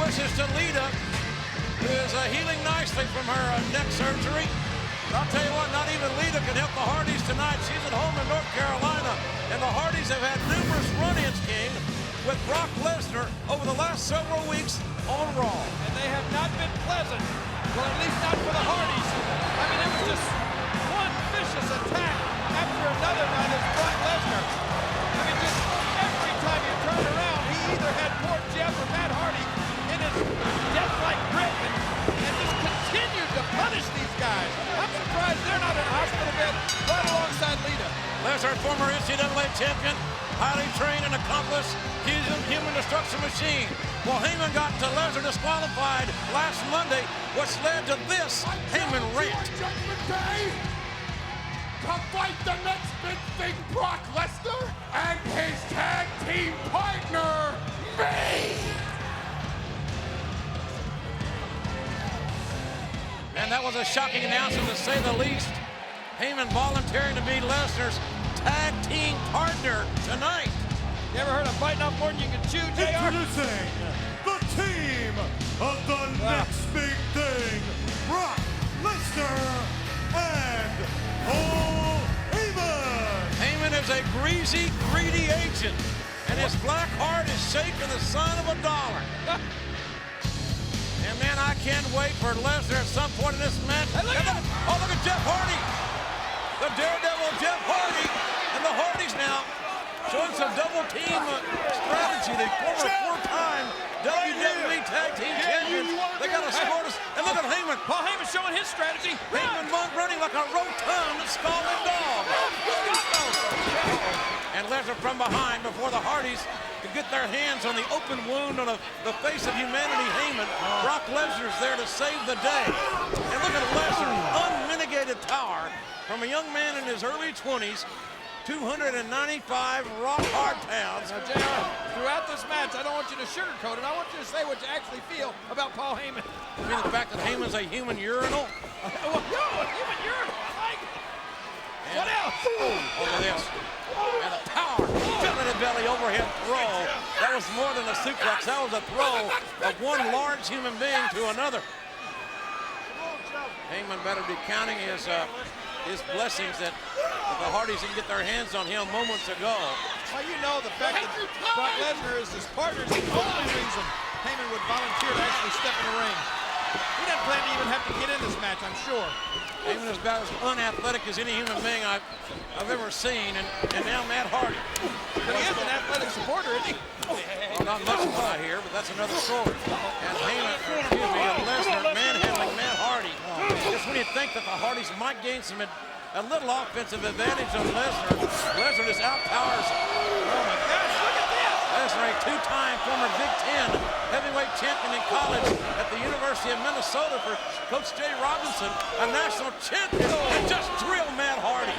horses to Lita, who is healing nicely from her neck surgery. But I'll tell you what, not even Lita can help the Hardys tonight. She's at home in North Carolina, and the Hardys have had numerous run-ins, King, with Brock Lesnar over the last several weeks on Raw. And they have not been pleasant. Well, at least not for the Hardys. I mean, it was just one vicious attack after another by this Brock Lesnar. I mean, just every time you turn around, he either had poor Jeff or Matt Hardy in his death-like grip and just continued to punish these guys. I'm surprised they're not in a hospital bed right alongside Lita. Lesnar, former NCAA champion, highly trained and accomplished human destruction machine. Well, Heyman got to Lesnar disqualified last Monday, which led to this Heyman rant. Judgment Day to fight the next big thing, Brock Lesnar, and his tag team partner, me! And that was a shocking announcement, to say the least. Heyman volunteering to be Lesnar's tag team partner tonight. You ever heard of biting off more than you can chew, JR? Introducing the team of the next big thing, Brock Lesnar and Paul Heyman. Heyman is a greasy, greedy agent, and his black heart is shaking the son of a dollar. And man, I can't wait for Lesnar at some point in this match. Hey, look at Jeff Hardy. The Daredevil Jeff Hardy, and the Hardys now showing some double team strategy. They former four-time WWE Tag Team Champions. They got a score to, and look at Heyman. Paul Heyman showing his strategy. Heyman running like a rotund scalding dog. And Lesnar from behind before the Hardys could get their hands on the open wound on the face of humanity, Heyman. Brock Lesnar's there to save the day. And look at Lesnar, unmitigated power from a young man in his early 20s, 295 rock-hard pounds. Now, JR, throughout this match, I don't want you to sugarcoat it. I want you to say what you actually feel about Paul Heyman. I mean, the fact that Heyman's a human urinal. Well, no, a human urinal. I like it. And What else? Look at this. And the power, belly to belly overhead throw. That was more than a suplex. That was a throw of one large human being to another. Heyman better be counting his blessings that the Hardys didn't get their hands on him moments ago. Well, you know the fact that Brock Lesnar is his partner is the only reason Heyman would volunteer to actually step in the ring. He doesn't plan to even have to get in this match, I'm sure. Heyman is about as unathletic as any human being I've ever seen, and now Matt Hardy. But he is an athletic supporter, isn't he? Well, not much of what I hear, but that's another story. And Heyman, and Lesnar manhandling Matt Hardy. Just when you think that the Hardys might gain a little offensive advantage on Lesnar, Lesnar just outpowers. Oh my gosh, look at this! Lesnar, a two-time former Big Ten heavyweight champion in college at the University of Minnesota for Coach Jay Robinson, a national champion, and just drilled Matt Hardy.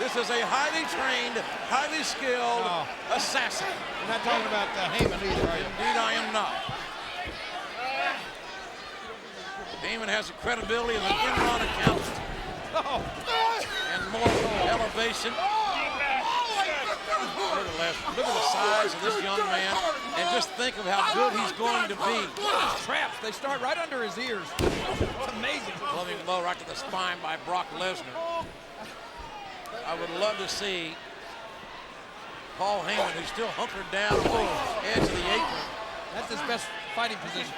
This is a highly trained, highly skilled assassin. You're not talking about Heyman either, are you? Indeed, I am not. Heyman has the credibility of an Enron accountant. Oh. And more elevation. Look at the size of this young man, and just think of how good he's going to be. Traps, they start right under his ears. It's amazing. Loving blow right to the spine by Brock Lesnar. I would love to see Paul Heyman, who's still hunkered down on the edge of the apron. That's his best fighting position.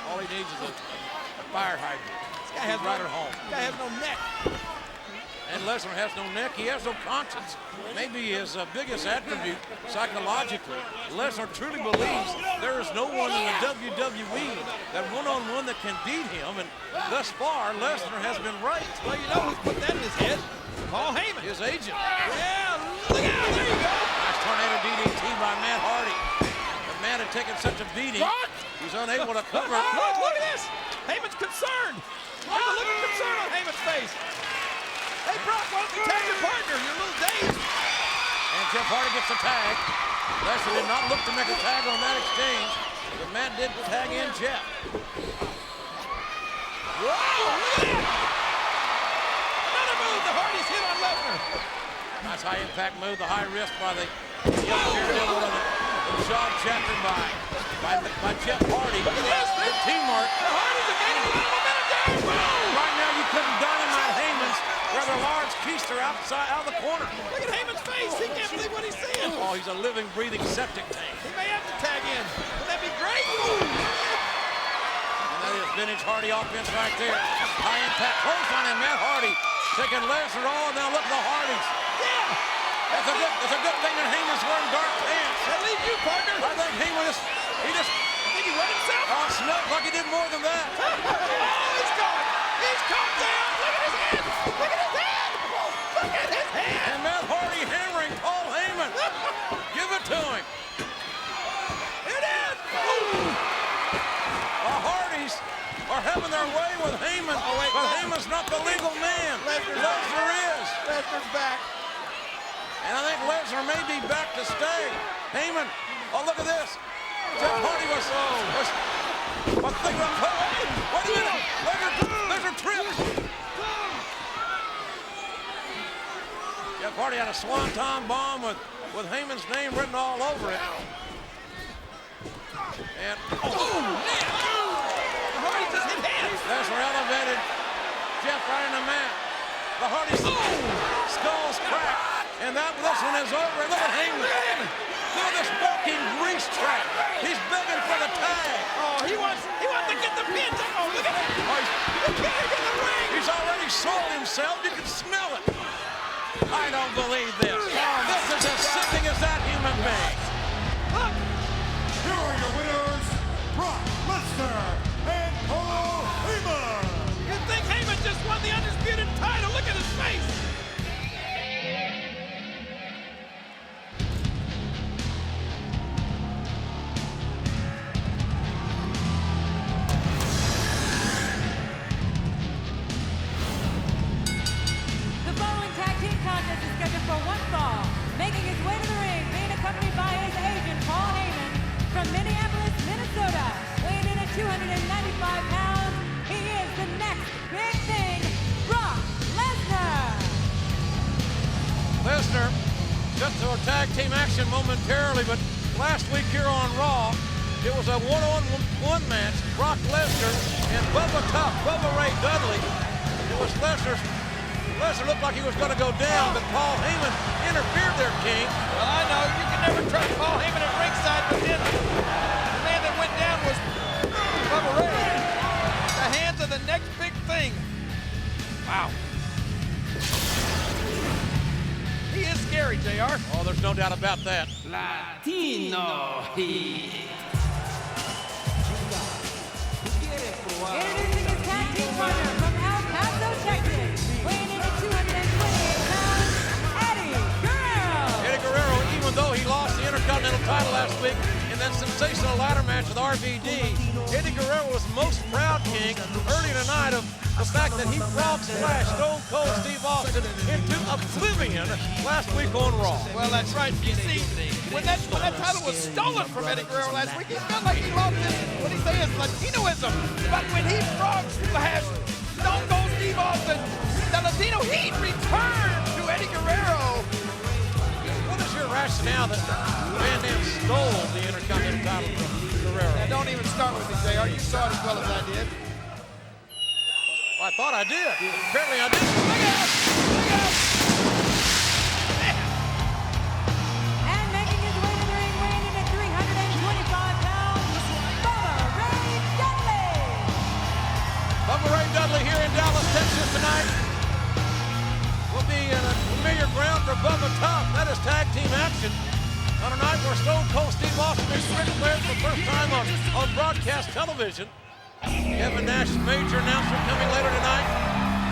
All he needs is a fire hydrant. This guy has right at home. This guy has no neck. And Lesnar has no neck. He has no conscience. Maybe his biggest attribute psychologically. Lesnar truly believes there is no one in the WWE that one-on-one that can beat him. And thus far, Lesnar has been right. Well, you know who's put that in his head? Paul Heyman. His agent. Yeah, look out. There you go. Nice tornado DDT by Matt Hardy. The man had taken such a beating, he's unable to cover it. Look at this. Heyman's concerned. There's a look of concern on Heyman's face. Hey, Brock, why don't you tag your partner? You're a little dazed. And Jeff Hardy gets a tag. Lesnar did not look to make a tag on that exchange, but Matt did tag in Jeff. Whoa, look at that. Another move. The Hardys hit on Lesnar. Nice high-impact move, the high wrist by the young Daredevil, and the jaw chaptered by by Jeff Hardy. Good teamwork. The Hardys are gaining a little momentum there. Boom! Right now you couldn't dynamite Heyman's rather large keister out of the corner. Look at Heyman's face. He can't believe what he's seeing. Oh, he's a living, breathing septic tank. He may have to tag in. Would that be great? And that is vintage Hardy offense right there. High impact clothesline, and Matt Hardy taking Lesnar on. Now look at the Hardys. Yeah. That's a good thing that Heyman's wearing dark pants. That leaves you, partner. I think Heyman is, he just, Think he run himself? snuck like he did more than that. Oh, he's gone. He's caught down. Look at his hand. Look at his hand. Look at his hand. And Matt Hardy hammering Paul Heyman. Give it to him. It is. The Hardys are having their way with Heyman, but Heyman's not the legal man. Lesnar is. Lesnar's back. And I think Lesnar may be back to stay. Heyman, oh, look at this. Jeff Hardy was thinking of, wait a minute. Lesnar trips. Jeff Hardy had a swanton bomb with Heyman's name written all over it. And The Hardys just hit hands. Lesnar elevated Jeff right in the mat. The Hardys skulls cracked. And this one is over. Look at Heyman. Look at this walking grease trap. He's begging for the tag. Oh, he wants to get the pin. Oh, look at him. He can't get in the ring. He's already sold himself. You can smell it. I don't believe this. This is as sickening as that human being. Look. Here are your winners, Brock Lesnar and Paul Heyman. You think Heyman just won the undisputed title? Look at his face. The following tag team contest is scheduled for one fall. Making his way to the ring, being accompanied by his agent, Paul Heyman, from Minneapolis, Minnesota. Weighing in at 295 pounds, he is the next big thing, Brock Lesnar. Lesnar, just to tag team action momentarily, but last week here on Raw, it was a one-on-one match. Brock Lesnar and Bubba Ray Dudley. It was Lesnar looked like he was going to go down, but Paul Heyman interfered there, King. Well, I know you can never trust Paul Heyman at ringside, but then the man that went down was Bubba Ray. The hands of the next big thing. Wow. He is scary, JR. Oh, there's no doubt about that. Latino Heat. Introducing his tag team partner from El Paso, Texas. Weighing in at 228 pounds, Eddie Guerrero. Eddie Guerrero, even though he lost the Intercontinental title last week in that sensational ladder match with RVD, Eddie Guerrero was most proud, King, early tonight of the fact that he frog splashed Stone Cold Steve Austin into oblivion last week on Raw. Well, that's right. You see, when that title was stolen from Eddie Guerrero last week, he felt like he lost his, what he say is Latinoism. But when he frog splashed Stone Cold Steve Austin, the Latino Heat returned to Eddie Guerrero. What is your rationale that Van Dam stole the Intercontinental title from Guerrero? Now, don't even start with me, JR. You saw it as well as I did. Well, I thought I did. Apparently I didn't. Look out! Look out! And making his way to the ring, weighing in at 325 pounds, Bubba Ray Dudley. Bubba Ray Dudley here in Dallas, Texas tonight. Will be in a familiar ground for Bubba Tough. That is tag team action on a night where Stone Cold Steve Austin is declared for the first time on broadcast television. Kevin Nash, major announcement coming later tonight.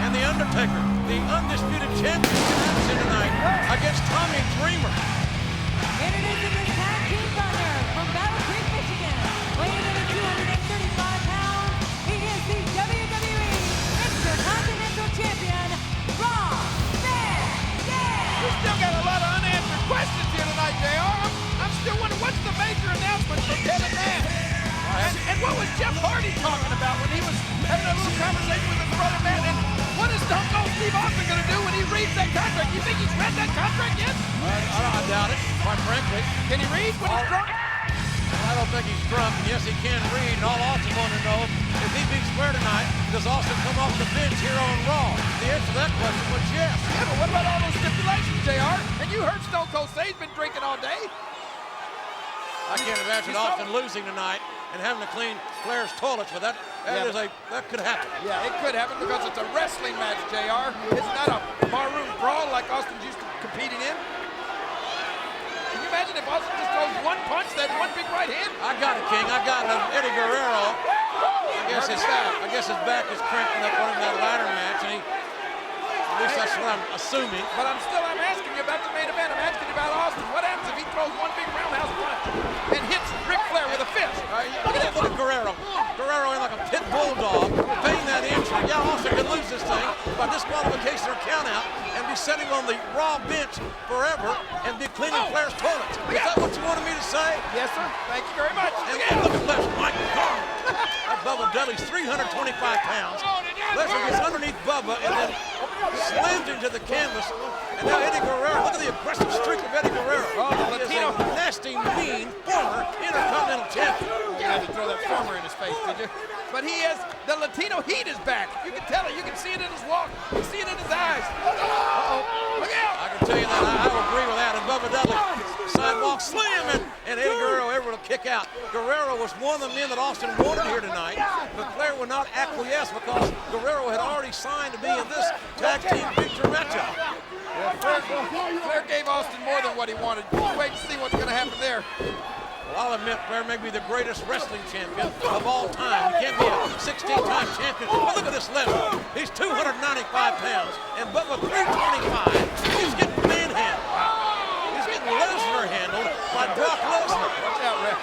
And The Undertaker, the undisputed champion, in action tonight against Tommy Dreamer. Introducing his tag team partner from Battle Creek, Michigan. Weighing in at 235 pounds, he is the WWE Intercontinental Champion, Brock Lesnar. We still got a lot of unanswered questions here tonight, JR. I'm still wondering, what's the major announcement from Kevin Nash? And what was Jeff Hardy talking about when he was having a little conversation with his brother, man? And what is Stone Cold Steve Austin going to do when he reads that contract? You think he's read that contract yet? I doubt it, quite frankly. Can he read when he's drunk? I don't think he's drunk. Yes, he can read. And all Austin wanted to know, if he beats Flair tonight, does Austin come off the bench here on Raw? The answer to that question was yes. Yeah, but what about all those stipulations, JR? And you heard Stone Cold say he's been drinking all day. I can't imagine Austin losing tonight and having to clean Flair's toilets, but that could happen. Yeah, it could happen because it's a wrestling match, JR. It's not a barroom brawl like Austin's used to competing in. Can you imagine if Austin just throws one punch, that one big right hand? I got it, King. I got it. Eddie Guerrero. I guess his back is cramping up running that ladder match, and at least that's what I'm assuming. But I'm asking you about the main event. I'm asking you about Austin. What happens if he throws one big roundhouse punch and hits Ric Flair with a fist? Look at Guerrero. Guerrero in like a pit bulldog, paying that injury. Yeah, Austin could lose this thing by disqualification or countout and be sitting on the Raw bench forever and be cleaning Flair's toilets. Is that what you wanted me to say? Yes, sir. Thank you very much. And look at Lesnar. My God. That Bubba Dudley's 325 pounds. Lesnar gets underneath Bubba and then slams him to the canvas. And now Eddie Guerrero, look at the aggressive streak of Eddie Guerrero. Oh, the He is Latino. a nasty, mean, former Intercontinental Champion. You had to throw that former in his face, did you? But he has, the Latino heat is back. You can tell it. You can see it in his walk. You see it in his eyes. Uh-oh. Look out. I can tell you that. I will agree with that. And Bubba Dudley, sidewalk slam, and Eddie Guerrero able to kick out. Guerrero was one of the men that Austin wanted here tonight, but Flair would not acquiesce because Guerrero had already signed to be in this tag team victory matchup. Yeah, Flair gave Austin more than what he wanted. Just wait and see what's going to happen there. Well, I'll admit Flair may be the greatest wrestling champion of all time. He can't be a 16-time champion. But look at this Lesnar. He's 295 pounds, and Bubba 325. He's getting manhandled. He's getting Lesnar handled by Brock Lesnar. Watch out, Ref.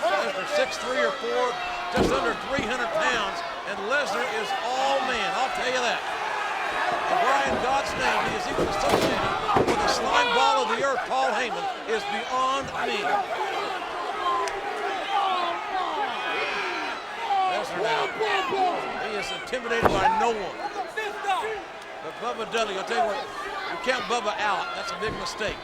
Lesnar 6'3" or 4", just under 300 pounds, and Lesnar is all man. I'll tell you that. And Brian, God's name, he is even associated with the slime ball of the earth, Paul Heyman, is beyond me. Lesnar now, he is intimidated by no one. But Bubba Dudley, I'll tell you what, you count Bubba out, that's a big mistake.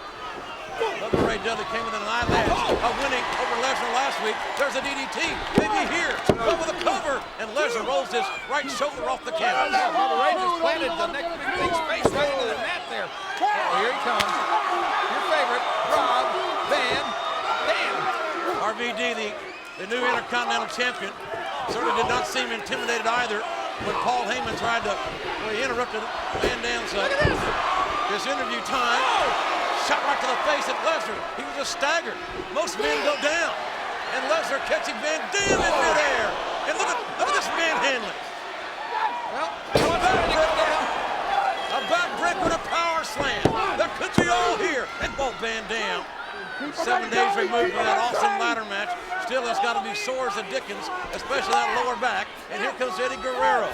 Bubba Ray Dudley came within an eyelash of winning over Lesnar last week. There's a DDT, maybe here. Bubba the cover, and Lesnar rolls his right shoulder off the canvas. Bubba Ray just planted the next big thing's face right into the mat there. Oh, here he comes. Your favorite, Rob Van Dam. RVD, the new Intercontinental Champion, certainly did not seem intimidated either when Paul Heyman tried to, well, he interrupted Van Dam's his interview time. Shot right to the face at Lesnar. He was just staggered. Most men go down. And Lesnar catching Van Dam in midair. And look at this manhandling. Well, A back break with a power slam. That could be all here. And both Van Dam, 7 days removed from that Austin ladder match, still has got to be sore as a Dickens, especially that lower back. And here comes Eddie Guerrero.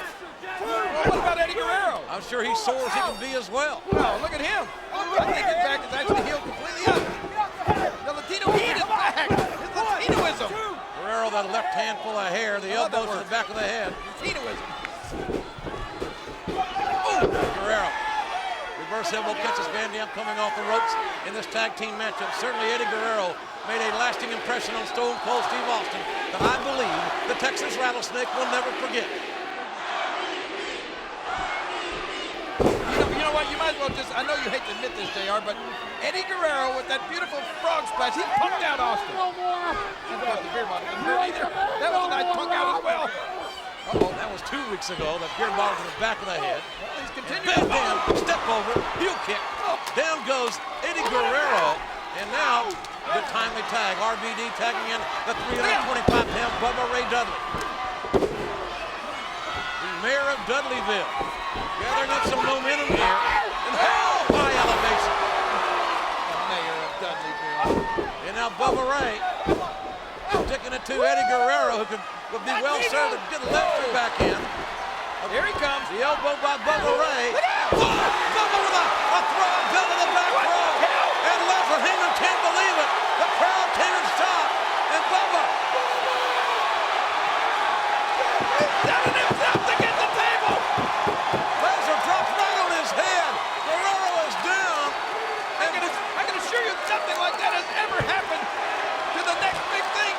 well, what about Eddie Guerrero? I'm sure he's sore as he can be as well. Well, look at him. I think his back is actually healed completely up. The Latino heat is back. It's Latinoism. Guerrero, that left hand full of hair, the elbows to the back of the head. Latinoism. Guerrero. Reverse elbow catches Van Dam coming off the ropes in this tag team matchup. Certainly Eddie Guerrero made a lasting impression on Stone Cold Steve Austin that I believe the Texas Rattlesnake will never forget. You know what? You might as well just, I know you hate to admit this, JR, but Eddie Guerrero with that beautiful frog splash, he punked out Austin. And of course, the beer bottle didn't hurt either. That was a nice punk out as well. Uh-oh, that was 2 weeks ago. That beer bottle to the back of the head. He's And continuing. Van Dam, step over, heel kick. Down goes Eddie Guerrero. And now, the timely tag. RVD tagging in the 325-pound Bubba Ray Dudley. The mayor of Dudleyville. Gathering up some momentum here. And high elevation. The mayor of Dudleyville. And now Bubba Ray sticking it to Eddie Guerrero, who would be well served to get Lesnar back in. Here he comes. The elbow by Bubba Ray. Bubba with a throw built in the back row. And Lesnar, Heyman can't believe it. The crowd came and shot. And Bubba. Down himself to get the table. Lesnar drops right on his head. Guerrero is down. I can assure you something like that has ever happened to the next big thing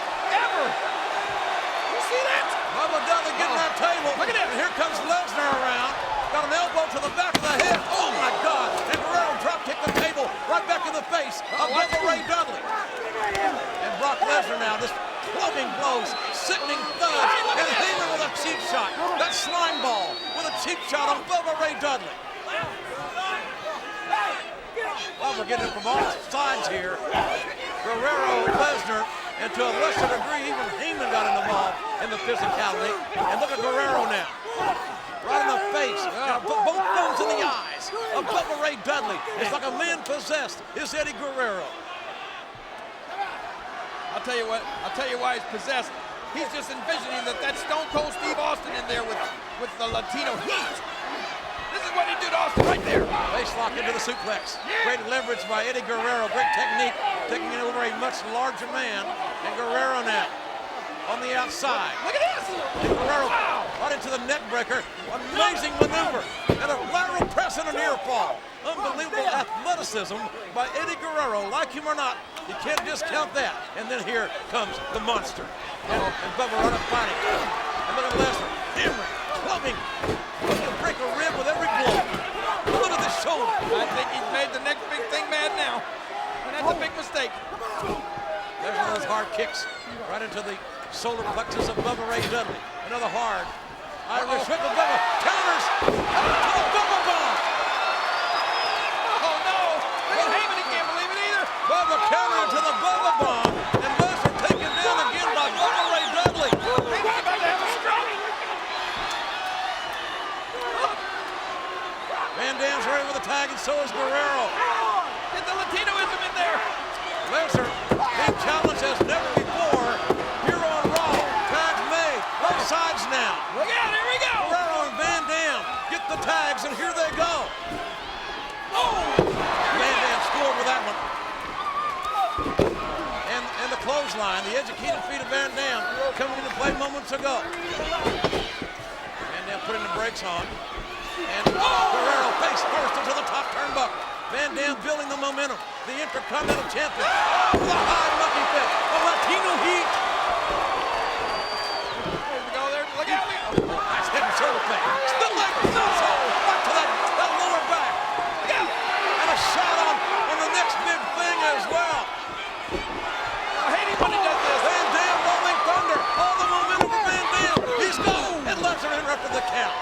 finally getting that table. Look at that. And here comes Lesnar around. Got an elbow to the back of the head. Oh, my God. And Guerrero drop kicked the table right back in the face of Bubba Ray Dudley. And Brock Lesnar now, this plugging blows, sickening thuds, and Heyman with a cheap shot. That slime ball with a cheap shot on Bubba Ray Dudley. Well, we're getting it from all sides here. Guerrero, Lesnar, and to a lesser degree, even Heyman got involved in the physicality. And look at Guerrero now. Right in the face, both bones in the eyes of Bubba Ray Dudley. It's like a man possessed is Eddie Guerrero. I'll tell you why he's possessed. He's just envisioning that Stone Cold Steve Austin in there with the Latino heat. This is what he did to Austin right there. Face lock into the suplex. Great leverage by Eddie Guerrero. Great technique, taking it over a much larger man. And Guerrero now on the outside. Look at this. And Guerrero right into the neck breaker. Amazing maneuver. And a lateral press and a near fall. Unbelievable athleticism by Eddie Guerrero. Like him or not, you can't discount that. And then here comes the monster. And Bubba right up fighting. And look at Lesnar. Hammering, clubbing. Looking to break a rib with every blow. Look at the shoulder. I think he's made the next big thing mad now. And that's a big mistake. There's one of those hard kicks right into the solar plexus of Bubba Ray Dudley. Another hard Irish whip of Bubba. Counters to the Bubba bomb. Oh no! Look at Heyman, he can't believe it either. Bubba counter to the Bubba bomb. And Lesnar taken down again by Bubba Ray Dudley. Heyman's about to have a stroke. Van Dam's ready with a tag, and so is Guerrero. Get the Latinoism in there. Lesnar being challenged as never before. Here on Raw, tags made. Both sides now. Look out, here we go. Guerrero and Van Dam get the tags, and here they go. Oh! Van Dam scored with that one. And the clothesline, the educated feet of Van Dam coming into play moments ago. Van Dam putting the brakes on. And Guerrero face first into the top turnbuckle. Van Dam building the momentum. The Intercontinental Champion. Oh, the high monkey fit of Latino heat. There we go there. Look out. Nice head and shoulder fake. Still like no soul. Back to that lower back. And a shot on the next big thing as well. I hate it when he does this. Van Dam rolling thunder. All the momentum for Van Dam. He's gone. And Lesnar interrupted the count.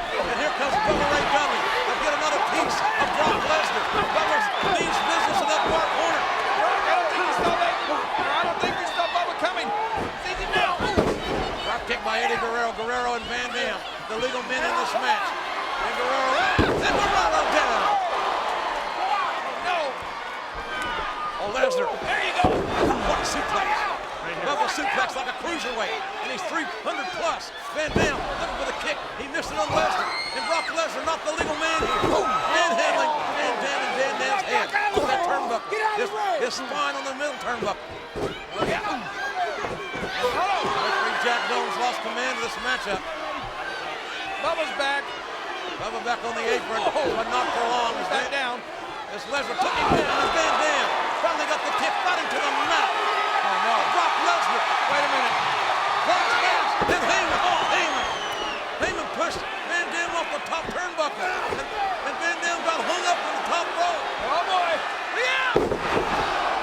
And here comes Bubba Ray Dudley to get another piece of Brock Lesnar. Bubba means business in that far corner. I don't think you saw Bubba coming. See him now. Drop kick by Eddie Guerrero. Guerrero and Van Dam, the legal men in this match. And Guerrero down. No. Oh, Lesnar. There you go. What a suplex. Bubba suplex like a cruiserweight. And he's 300 plus. Van Dam looking for the kick. He missed it on Lesnar. And Brock Lesnar, not the legal man here. Manhandling Van Dam and Van Dam's head. Look at that turnbuckle. His spine on the middle turnbuckle. Referee Jack Jones lost command of this matchup. Bubba's back. Bubba back on the apron, but not for long. Back down. As Lesnar took him down, as Van Dam finally got the kick right into the mouth. Oh no. Brock Lesnar. Wait a minute. Brock Lesnar. Then Heyman. Oh, Heyman. Heyman pushed Van Dam off the top turnbuckle. And Van Dam got hung up on the top rope. Oh boy. Yeah.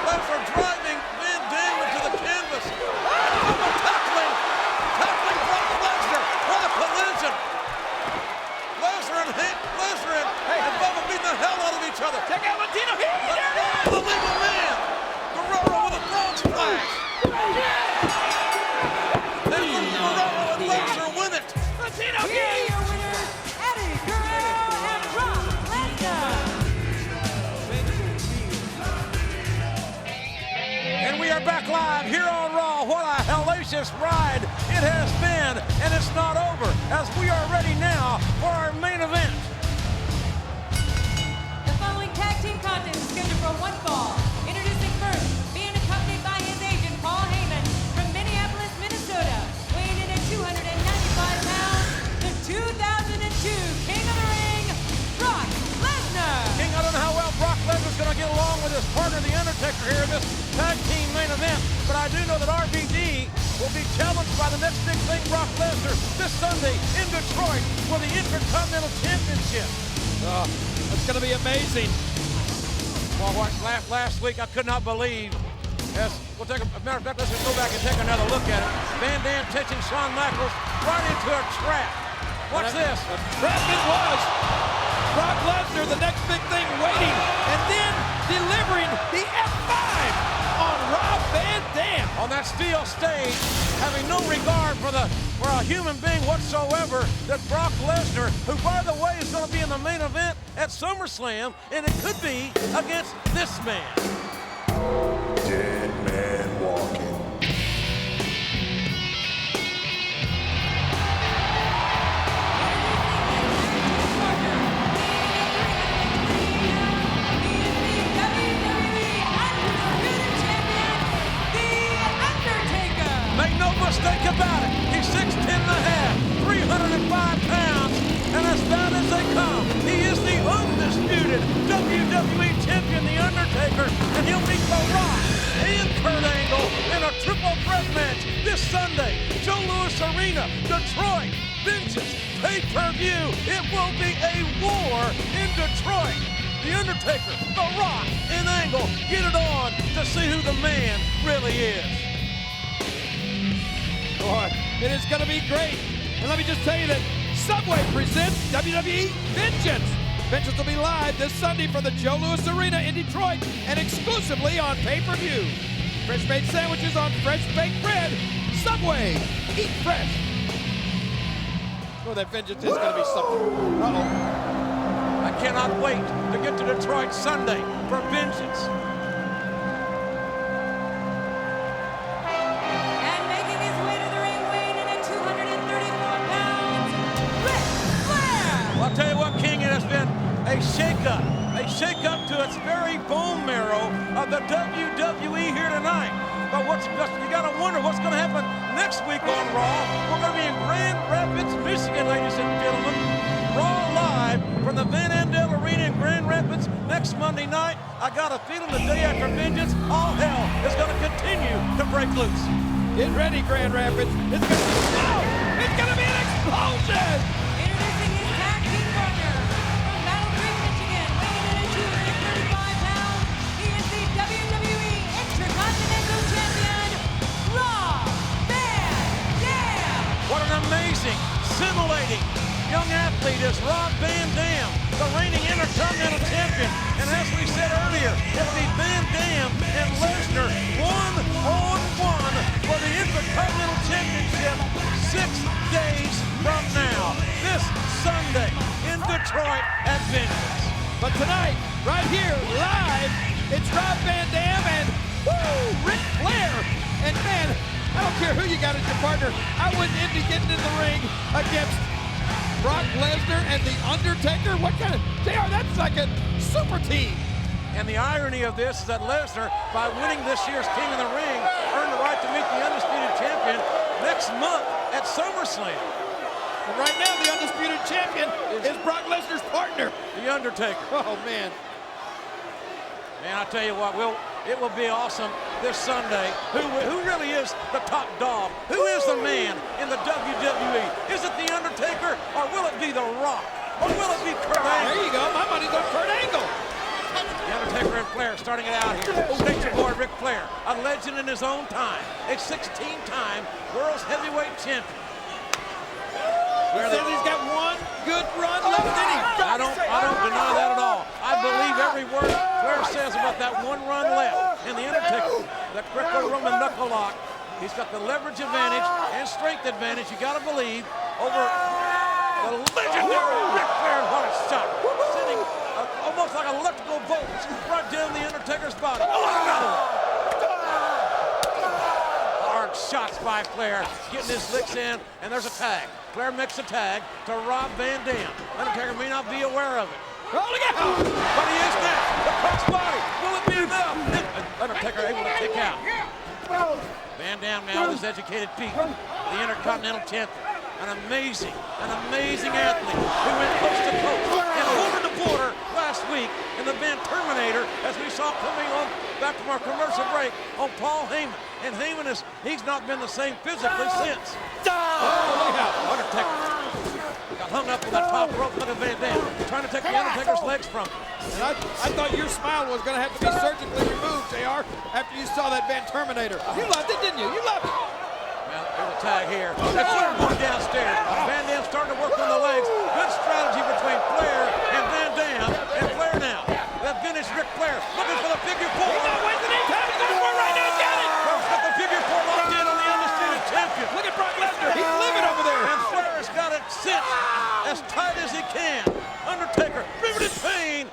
Lesnar driving Van Dam into the canvas. Bubba tackling Brock Lesnar for the collision. Lesnar and Bubba beating the hell out of each other. Check out Latino here. There it is. The legal man. Guerrero with a frog splash. And Guerrero and Lesnar win it. Latino Here are here. your winners, Eddie Guerrero and Brock Lesnar. And we are back live here on Raw. What a hellacious ride it has been. And it's not over, as we are ready now for our main event. The following tag team contest is scheduled for one fall. Introducing first, being accompanied by his agent, Paul Heyman, from Minneapolis, Minnesota, weighing in at 295 pounds, the 2002 King of the Ring, Brock Lesnar. King, I don't know how well Brock Lesnar's going to get along with his partner, The Undertaker, here in this tag team main event, but I do know that RVD will be challenged by the next big thing, Brock Lesnar, this Sunday in Detroit for the Intercontinental Championship. It's going to be amazing. Well, what last week I could not believe. As we'll take a matter of fact, let's just go back and take another look at it. Van Dam catching Shawn Michaels right into a trap. Watch this. The trap it was. Brock Lesnar, the next big thing, waiting and then delivering the F5 on Rob Van Dam. On that steel stage, having no regard for a human being whatsoever, that Brock Lesnar, who by the way is going to be in the main event at SummerSlam, and it could be against this man. Dead man walking. Make no mistake about it, he's 6'10 and a half, 305 pounds, and as bad as they come, he is the undisputed WWE Champion, The Undertaker, and he'll meet The Rock and Kurt Angle in a triple threat match this Sunday. Joe Louis Arena, Detroit, Vengeance, pay-per-view. It will be a war in Detroit. The Undertaker, The Rock, and Angle get it on to see who the man really is. Boy, it is going to be great. And let me just tell you that Subway presents WWE Vengeance. Vengeance will be live this Sunday from the Joe Louis Arena in Detroit and exclusively on pay-per-view. Fresh-made sandwiches on fresh-baked bread. Subway, eat fresh. Oh, that Vengeance is going to be something. Uh-oh. I cannot wait to get to Detroit Sunday for Vengeance. And making his way to the ring, weighing in at 234 pounds, Ric Flair! Well, I'll tell you what, King, it has been a shake-up to its very bone marrow of the WWE here tonight. But you got to wonder what's going to happen next week on Raw. We're going to be in Grand Rapids, Michigan, ladies and gentlemen. Raw live from the Van Andel Arena in Grand Rapids next Monday night. I got a feeling the day after Vengeance, all hell is going to continue to break loose. Get ready, Grand Rapids. It's going to be an explosion. Introducing his tag team partner from Battle Creek, Michigan, weighing in at 235 pounds. He is the WWE Intercontinental Champion, Rob Van Dam. What an amazing, scintillating young athlete is Rob Van Dam, the reigning Intercontinental Champion. And as we said earlier, it'll be Van Dam and Lesnar one-on-one for the Intercontinental Championship 6 days from now, this Sunday in Detroit at Vengeance. But tonight, right here, live, it's Rob Van Dam and Ric Flair. And man, I don't care who you got as your partner, I wouldn't be getting in the ring against Brock Lesnar and The Undertaker. What kind of, JR, that's like a super team. And the irony of this is that Lesnar, by winning this year's King of the Ring, earned the right to meet the Undisputed Champion next month at SummerSlam. And right now, the Undisputed Champion is Brock Lesnar's partner. The Undertaker. Oh, man. Man, I tell you what, it will be awesome this Sunday. Who really is the top dog? Who is the man in the WWE? Is it The Undertaker, or will it be The Rock? Or will it be Kurt Angle? There you go. My money's on Kurt Angle. The Undertaker and Flair starting it out here. Nature Boy Ric Flair, a legend in his own time, a 16-time World's Heavyweight Champion. He says he's got one good run left in him. I don't deny that at all. I believe every word Flair says about that one run left. And the Undertaker, the Greco-Roman knuckle lock, he's got the leverage advantage and strength advantage, you got to believe, over the legendary Ric Flair. What a shot. Sitting almost like an electrical bolt right down the Undertaker's body. Oh, another one. Hard shots by Flair, getting his licks in, and there's a tag. Flair makes a tag to Rob Van Dam. Undertaker may not be aware of it. Oh, look out! But he is now. The crossbody. Will it be enough? Undertaker able to kick out. Van Dam now with his educated feet. The Intercontinental Champion. An amazing athlete who went coast to coast and over the border last last week in the Van Terminator, as we saw coming on back from our commercial break, on Paul Heyman. And Heyman he's not been the same physically since. Undertaker got hung up on that top rope. Look at Van Dam trying to take the Undertaker's legs from him. And I thought your smile was going to have to be surgically removed, JR, after you saw that Van Terminator. You loved it, didn't you? You loved it. Well, there's a tag here. And Flair going downstairs. Van Dam starting to work on the legs. Good strategy between Flair and Van Dam. And Flair now. That vintage Ric Flair looking for the figure four. He's not wasting any time. He's going for it right now. Get it! Flair's got the figure four locked in on the undisputed champion. Look at Brock Lesnar. He's living over there. And Flair's got it cinched as tight as he can. Undertaker, riveted pain.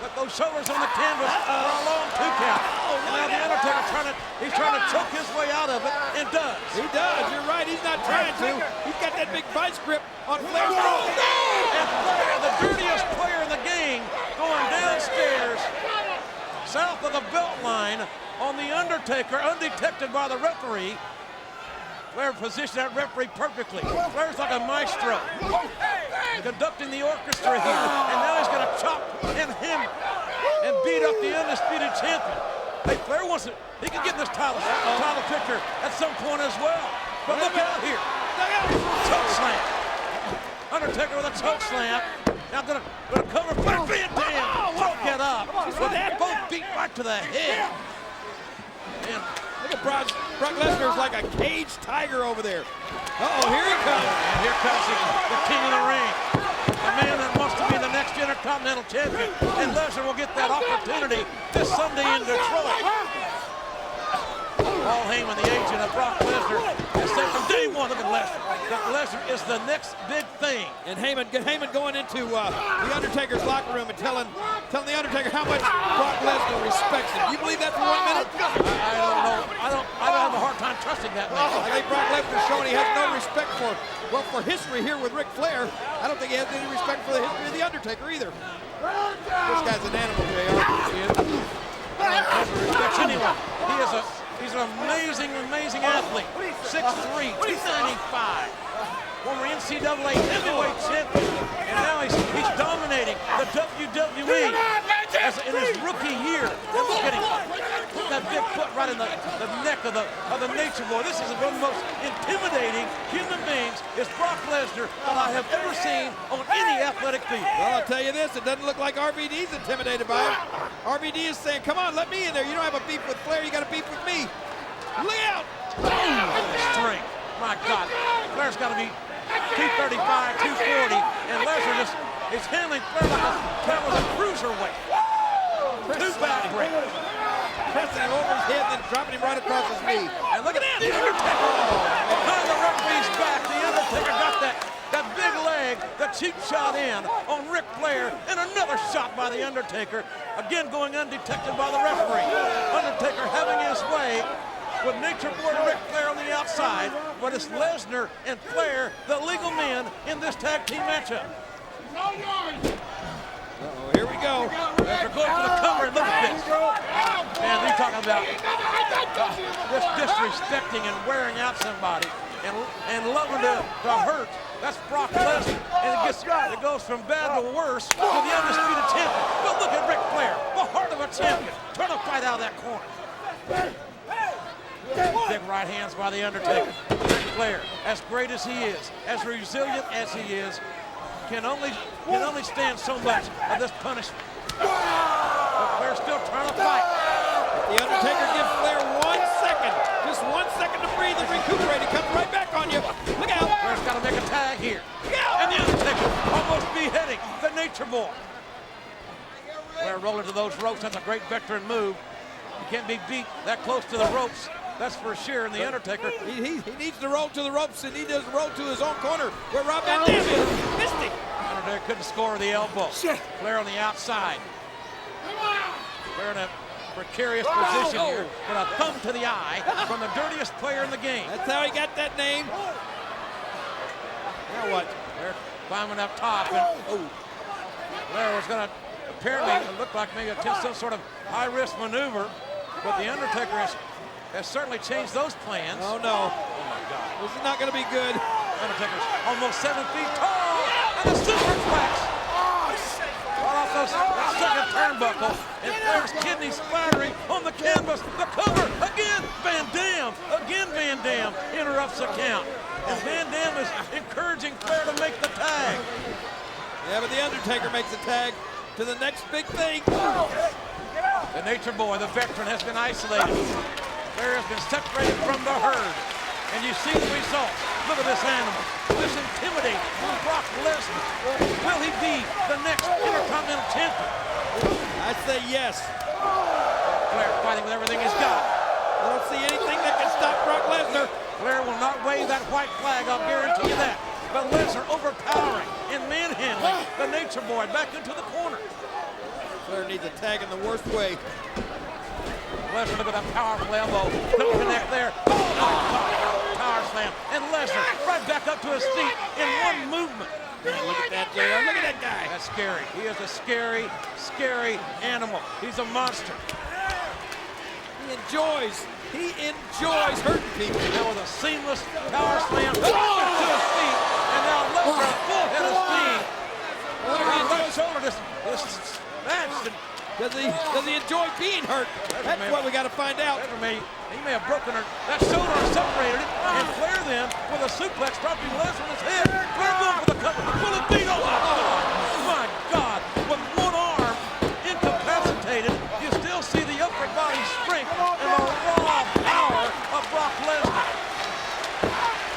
But those shoulders on the canvas for a long 2 count. And now the Undertaker he's trying to choke his way out of it, and does. He does. You're right. He's not trying to. He's got that big vice grip on Flair's throat. And Flair, the dirtiest player in the game, going downstairs south of the belt line on the Undertaker, undetected by the referee. Flair positioned that referee perfectly. Flair's like a maestro, conducting the orchestra here. And now he's going to chop and him and beat up the undisputed champion. Hey, Flair wants it. He can get in this title picture at some point as well. But look out here. Choke slam. Undertaker with a choke slam. Now gonna cover Flair. Van Dam. Don't get up. Both beat right to the head. And Look at Brock Lesnar's like a caged tiger over there. Uh-oh, here he comes. And here comes the king of the ring. The man that wants to be the next Intercontinental Champion. And Lesnar will get that opportunity this Sunday in Detroit. Paul Heyman, the agent of Brock Lesnar, has said from day one, look at Lesnar, that Lesnar is the next big thing. And Heyman going into the Undertaker's locker room and telling the Undertaker how much Brock Lesnar respects him. You believe that for 1 minute? I don't know. I don't have a hard time trusting that man. I think Brock Lesnar's showing he has no respect for history here with Ric Flair. I don't think he has any respect for the history of the Undertaker either. This guy's an animal, JR. He respects anyone. He's an amazing athlete. 6'3", 295. Former NCAA heavyweight champion. And now he's dominating the WWE in his rookie year. And look at him. Put that big foot right in the neck of the Nature Boy. This is one of the most intimidating human beings is Brock Lesnar that I have ever seen on any athletic field. Well, I'll tell you this, it doesn't look like RVD's intimidated by him. RVD is saying, come on, let me in there. You don't have a beef with Flair, you got a beef with me. Look out! Strength. My God. Flair's got to be 235, 240, and Lesnar just is handling Flair like a cruiserweight. 2 back break. Pressing him over his head, then dropping him right across his knee. And look at that, the Undertaker. Behind the referee's back, the Undertaker got that big leg, the cheap shot in on Ric Flair, and another shot by the Undertaker, again going undetected by the referee. Undertaker having his way with Nature Boy Ric Flair on the outside, but it's Lesnar and Flair, the legal men, in this tag team matchup. Uh-oh, here we go. Lesnar goes to the cover, and look at this. Man, they're talking about this disrespecting and wearing out somebody and loving to hurt. That's Brock Lesnar, and it goes from bad to worse to the undisputed champion. But look at Ric Flair, the heart of a champion, trying to fight out of that corner. Big right hands by the Undertaker. Ric Flair, as great as he is, as resilient as he is, can only stand so much of this punishment. But Flair's still trying to fight. The Undertaker gives Flair 1 second, just 1 second to breathe and recuperate. He comes right back on you. Look out! Flair's got to make a tag here. And the Undertaker almost beheading the Nature Boy. Flair rolling to those ropes. That's a great veteran move. You can't be beat that close to the ropes. That's for sure. And the Undertaker, he needs to roll to the ropes, and he does roll to his own corner where Rob Van Dam is. Missed him. Undertaker couldn't score the elbow. Flair on the outside. Flair in a precarious position here with a thumb to the eye from the dirtiest player in the game. That's how he got that name. Now what? Flair climbing up top, and Flair was going to apparently, it looked like maybe attempt some sort of high-risk maneuver, but the Undertaker has certainly changed those plans. Oh no. Oh my God. This is not going to be good. Undertaker's almost 7 feet tall, and a superplex right off the almost that second turnbuckle, and Flair's kidney splattering on the canvas. The cover again, Van Dam. Again, Van Dam interrupts the count. And Van Dam is encouraging Flair to make the tag. Yeah, but the Undertaker makes the tag to the next big thing. The Nature Boy, the veteran, has been isolated. Flair has been separated from the herd. And you see the results. Look at this animal. This intimidating Brock Lesnar. Will he be the next Intercontinental Champion? I say yes. Flair fighting with everything he's got. I don't see anything that can stop Brock Lesnar. Flair will not wave that white flag, I'll guarantee you that. But Lesnar overpowering and manhandling the Nature Boy back into the corner. Flair needs a tag in the worst way. Lesnar, look at that powerful elbow. Don't connect there. Oh my God. Power slam. And Lesnar right back up to his feet in one movement. Man, look at that, JR. Look at that guy. That's scary. He is a scary, scary animal. He's a monster. He enjoys hurting people. Now with a seamless power slam back to his feet. And now Lesnar full head of steam. Now left shoulder this match. Does he enjoy being hurt? That's what we got to find out. He may have broken her. That shoulder separated it. And Flair then with a suplex dropping Lesnar on his head. Flair going for the cover. Will it beat? Oh my God. My God. With one arm incapacitated, you still see the upper body strength and the raw power of Brock Lesnar.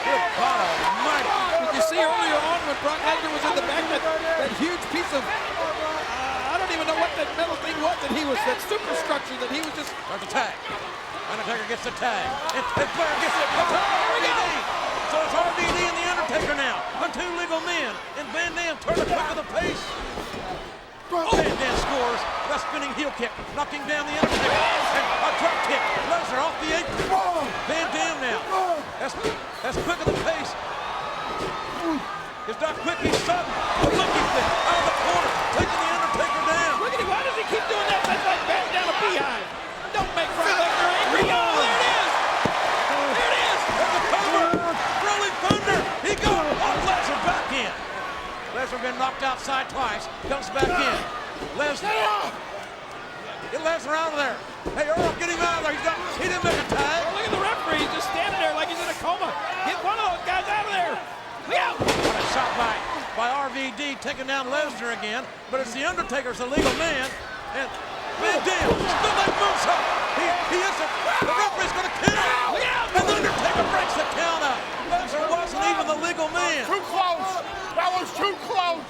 Good God Almighty. Did you see earlier on when Brock Lesnar was in the back, that huge piece of, I don't even know what that metal thing was, that superstructure that he was just. There's the tag. Undertaker gets the tag. And Flair gets it. RVD. So it's RVD and the Undertaker now. The two legal men. And Van Dam turn a quick of the pace. Van Dam scores. The spinning heel kick, knocking down the Undertaker. And a drop kick. Lesnar off the apron. Van Dam now. That's quick of the pace. It's not quick, he's sudden. The looking thing out of the corner, taking the Undertaker down. Look at him. Why does he keep doing that? That's like batting down a beehive. Don't make Brock Lesnar angry. Oh, there it is. There it is. There's the cover. Rolling thunder. He goes. Oh, Lesnar back in. Lesnar been knocked outside twice. Comes back in. Lesnar. Get Lesnar out of there. Hey, Earl, get him out of there. He didn't make a tag. Oh, look at the referee. He's just standing there like he's in a coma. Get one of those guys out of there. Look out. What a shot by RVD taking down Lesnar again. But it's the Undertaker's the legal man. And Van Dam, still that moonsault. He is the referee's going to count. And the Undertaker breaks the count up. Lesnar wasn't even the legal man. Too close. That was too close.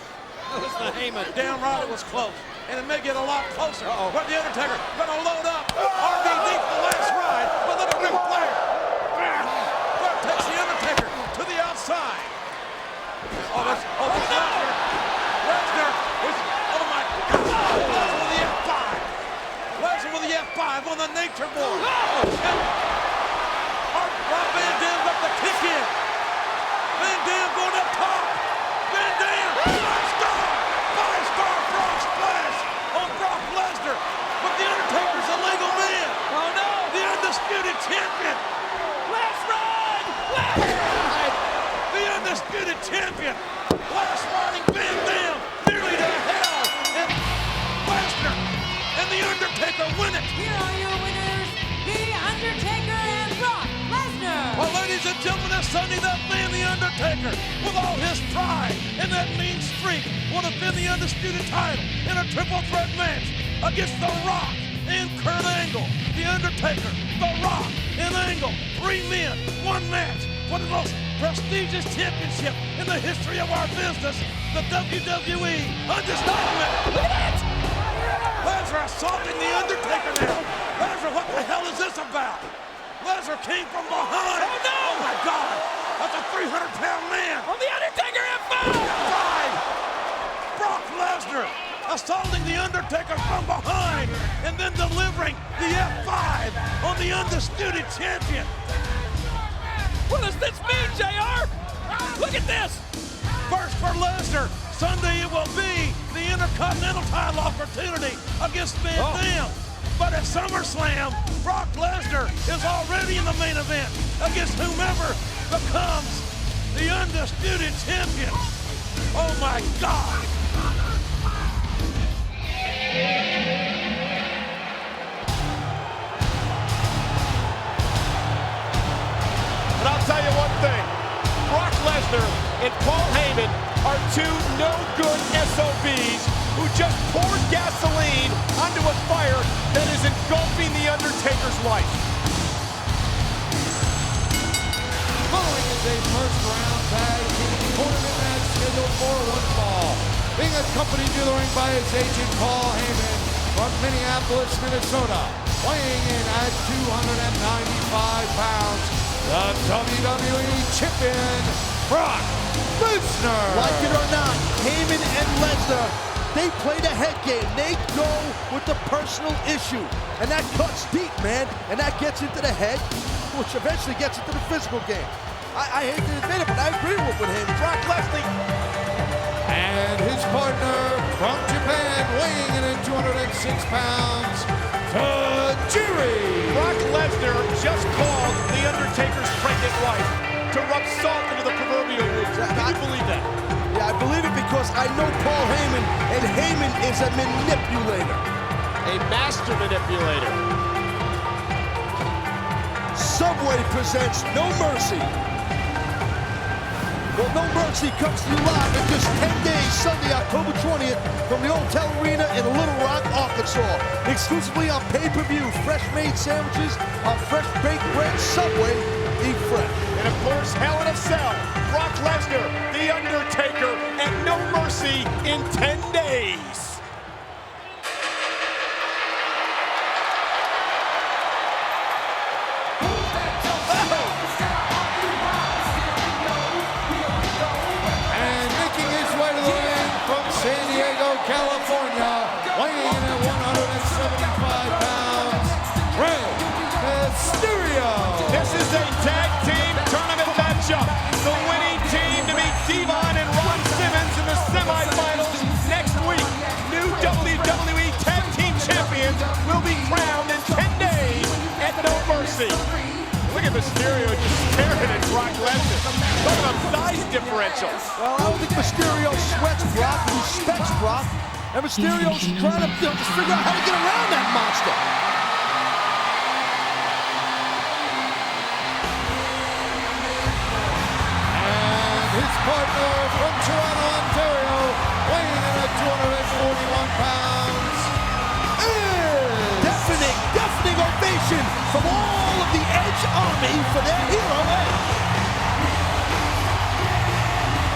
Listen to Heyman. Damn right it was close. And it may get a lot closer. But the Undertaker going to load up. RVD for the last ride. But look at Ric Flair. Flair takes the Undertaker to the outside. That's Lesnar. Lesnar is, oh my God. Lesnar with the F5. Lesnar with the F5 on the Nature Boy. And Rob Van Dam got the kick in. Van Dam going up top. Van Dam, five-star frog splash on Brock Lesnar. But the Undertaker's a legal man. Oh no. The undisputed champion. Let's ride. Let's ride. The undisputed champion. Last riding Van Dam nearly to hell. And Lesnar and the Undertaker win it. Here are your winners, The Undertaker and Brock Lesnar. Well, ladies and gentlemen, this Sunday, that man, The Undertaker, with all his pride and that mean streak, would have been the undisputed title in a triple threat match against The Rock and Kurt Angle. The Undertaker, The Rock, and Angle. 3 men, 1 match for the most prestigious championship in the history of our business, the WWE Undisputed. Look at that! Lesnar assaulting the Undertaker now. Lesnar, what the hell is this about? Lesnar came from behind. Oh, no! Oh my God! That's a 300-pound man. On the Undertaker F5. F5. Brock Lesnar assaulting the Undertaker from behind and then delivering the F5 on the undisputed champion. What does this mean, JR? Look at this. First for Lesnar. Sunday it will be the Intercontinental title opportunity against Van Dam. But at SummerSlam, Brock Lesnar is already in the main event against whomever becomes the undisputed champion. Oh my God. And I'll tell you one thing, Brock Lesnar and Paul Heyman are two no-good SOBs who just poured gasoline onto a fire that is engulfing The Undertaker's life. Following is a first-round tag team tournament match scheduled for one fall. Being accompanied to the ring by his agent Paul Heyman from Minneapolis, Minnesota. Weighing in at 295 pounds, the WWE Champion, Brock Lesnar. Like it or not, Heyman and Lesnar, they play the head game. They go with the personal issue. And that cuts deep, man. And that gets into the head, which eventually gets into the physical game. I hate to admit it, but I agree with him. Brock Lesnar. And his partner from Japan, weighing in at 206 pounds, Tajiri. Brock Lesnar just called The Undertaker's pregnant wife to rub salt into the proverbial wound. Can you believe that? Yeah, I believe it because I know Paul Heyman, and Heyman is a manipulator. A master manipulator. Subway presents No Mercy. Well, No Mercy comes to you live in just 10 days, Sunday, October 20th, from the Hotel Arena in Little Rock, Arkansas. Exclusively on pay-per-view, fresh-made sandwiches on fresh-baked bread. Subway, eat fresh. And of course, Hell in a Cell, Brock Lesnar, The Undertaker, and No Mercy in 10 days. And making his way to the ring from San Diego, California, weighing in at 175 pounds, Rey Mysterio. This is a tag team tournament matchup. The winning team to meet Devon and Ron Simmons in the semifinals next week. New WWE Tag Team Champions will be crowned in 10 days at No Mercy. Look at Mysterio just staring at Brock Lesnar. Look at the size differential. Well, I don't think Mysterio sweats Brock, he respects Brock. And Mysterio's trying to just figure out how to get around that monster. And his partner from Toronto, Ontario, weighing in at 241 pounds, is... Deafening ovation from all of the Edge Army for their hero, Edge.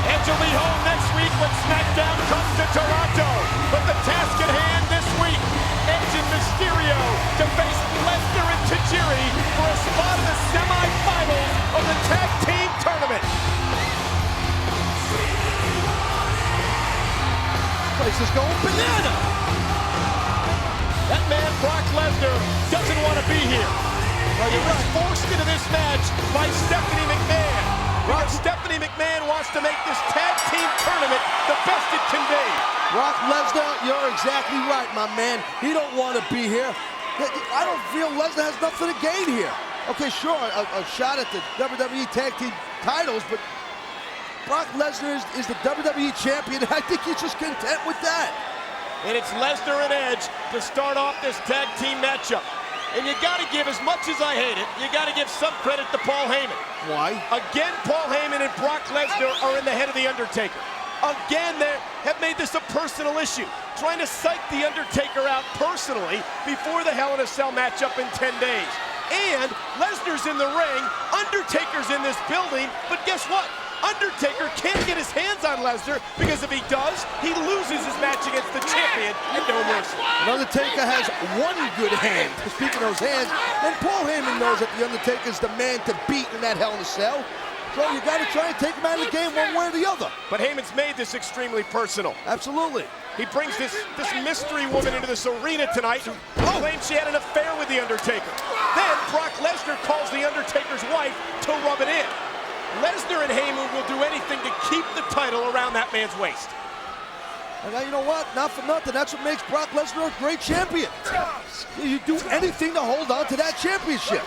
Edge will be home next week when SmackDown comes to Toronto. But the task at hand this week, Edge and Mysterio to face Lesnar and Tajiri for a spot in the semifinals of the Tag Team Tournament. Place is going banana. That man, Brock Lesnar, doesn't want to be here. He was forced into this match by Stephanie McMahon. Because Stephanie McMahon wants to make this tag team tournament the best it can be. Brock Lesnar, you're exactly right, my man. He don't want to be here. I don't feel Lesnar has nothing to gain here. Okay, sure, a shot at the WWE Tag Team titles, but Brock Lesnar is the WWE Champion. I think he's just content with that. And it's Lesnar and Edge to start off this tag team matchup. And you got to give, as much as I hate it, you got to give some credit to Paul Heyman. Why? Again, Paul Heyman and Brock Lesnar are in the head of The Undertaker. Again, they have made this a personal issue, trying to psych The Undertaker out personally before the Hell in a Cell matchup in 10 days. And Lesnar's in the ring, Undertaker's in this building, but guess what? Undertaker can't get his hands on Lesnar because if he does, he loses his match against the champion at No Mercy. And Undertaker has one good hand. Speaking of those hands, and Paul Heyman knows that The Undertaker's the man to beat in that Hell in a Cell. So you got to try and take him out of the game one way or the other. But Heyman's made this extremely personal. Absolutely. He brings this mystery woman into this arena tonight who claims she had an affair with The Undertaker. Then Brock Lesnar calls The Undertaker's wife to rub it in. Lesnar and Heyman will do anything to keep the title around that man's waist. And now, you know what? Not for nothing. That's what makes Brock Lesnar a great champion. You do anything to hold on to that championship.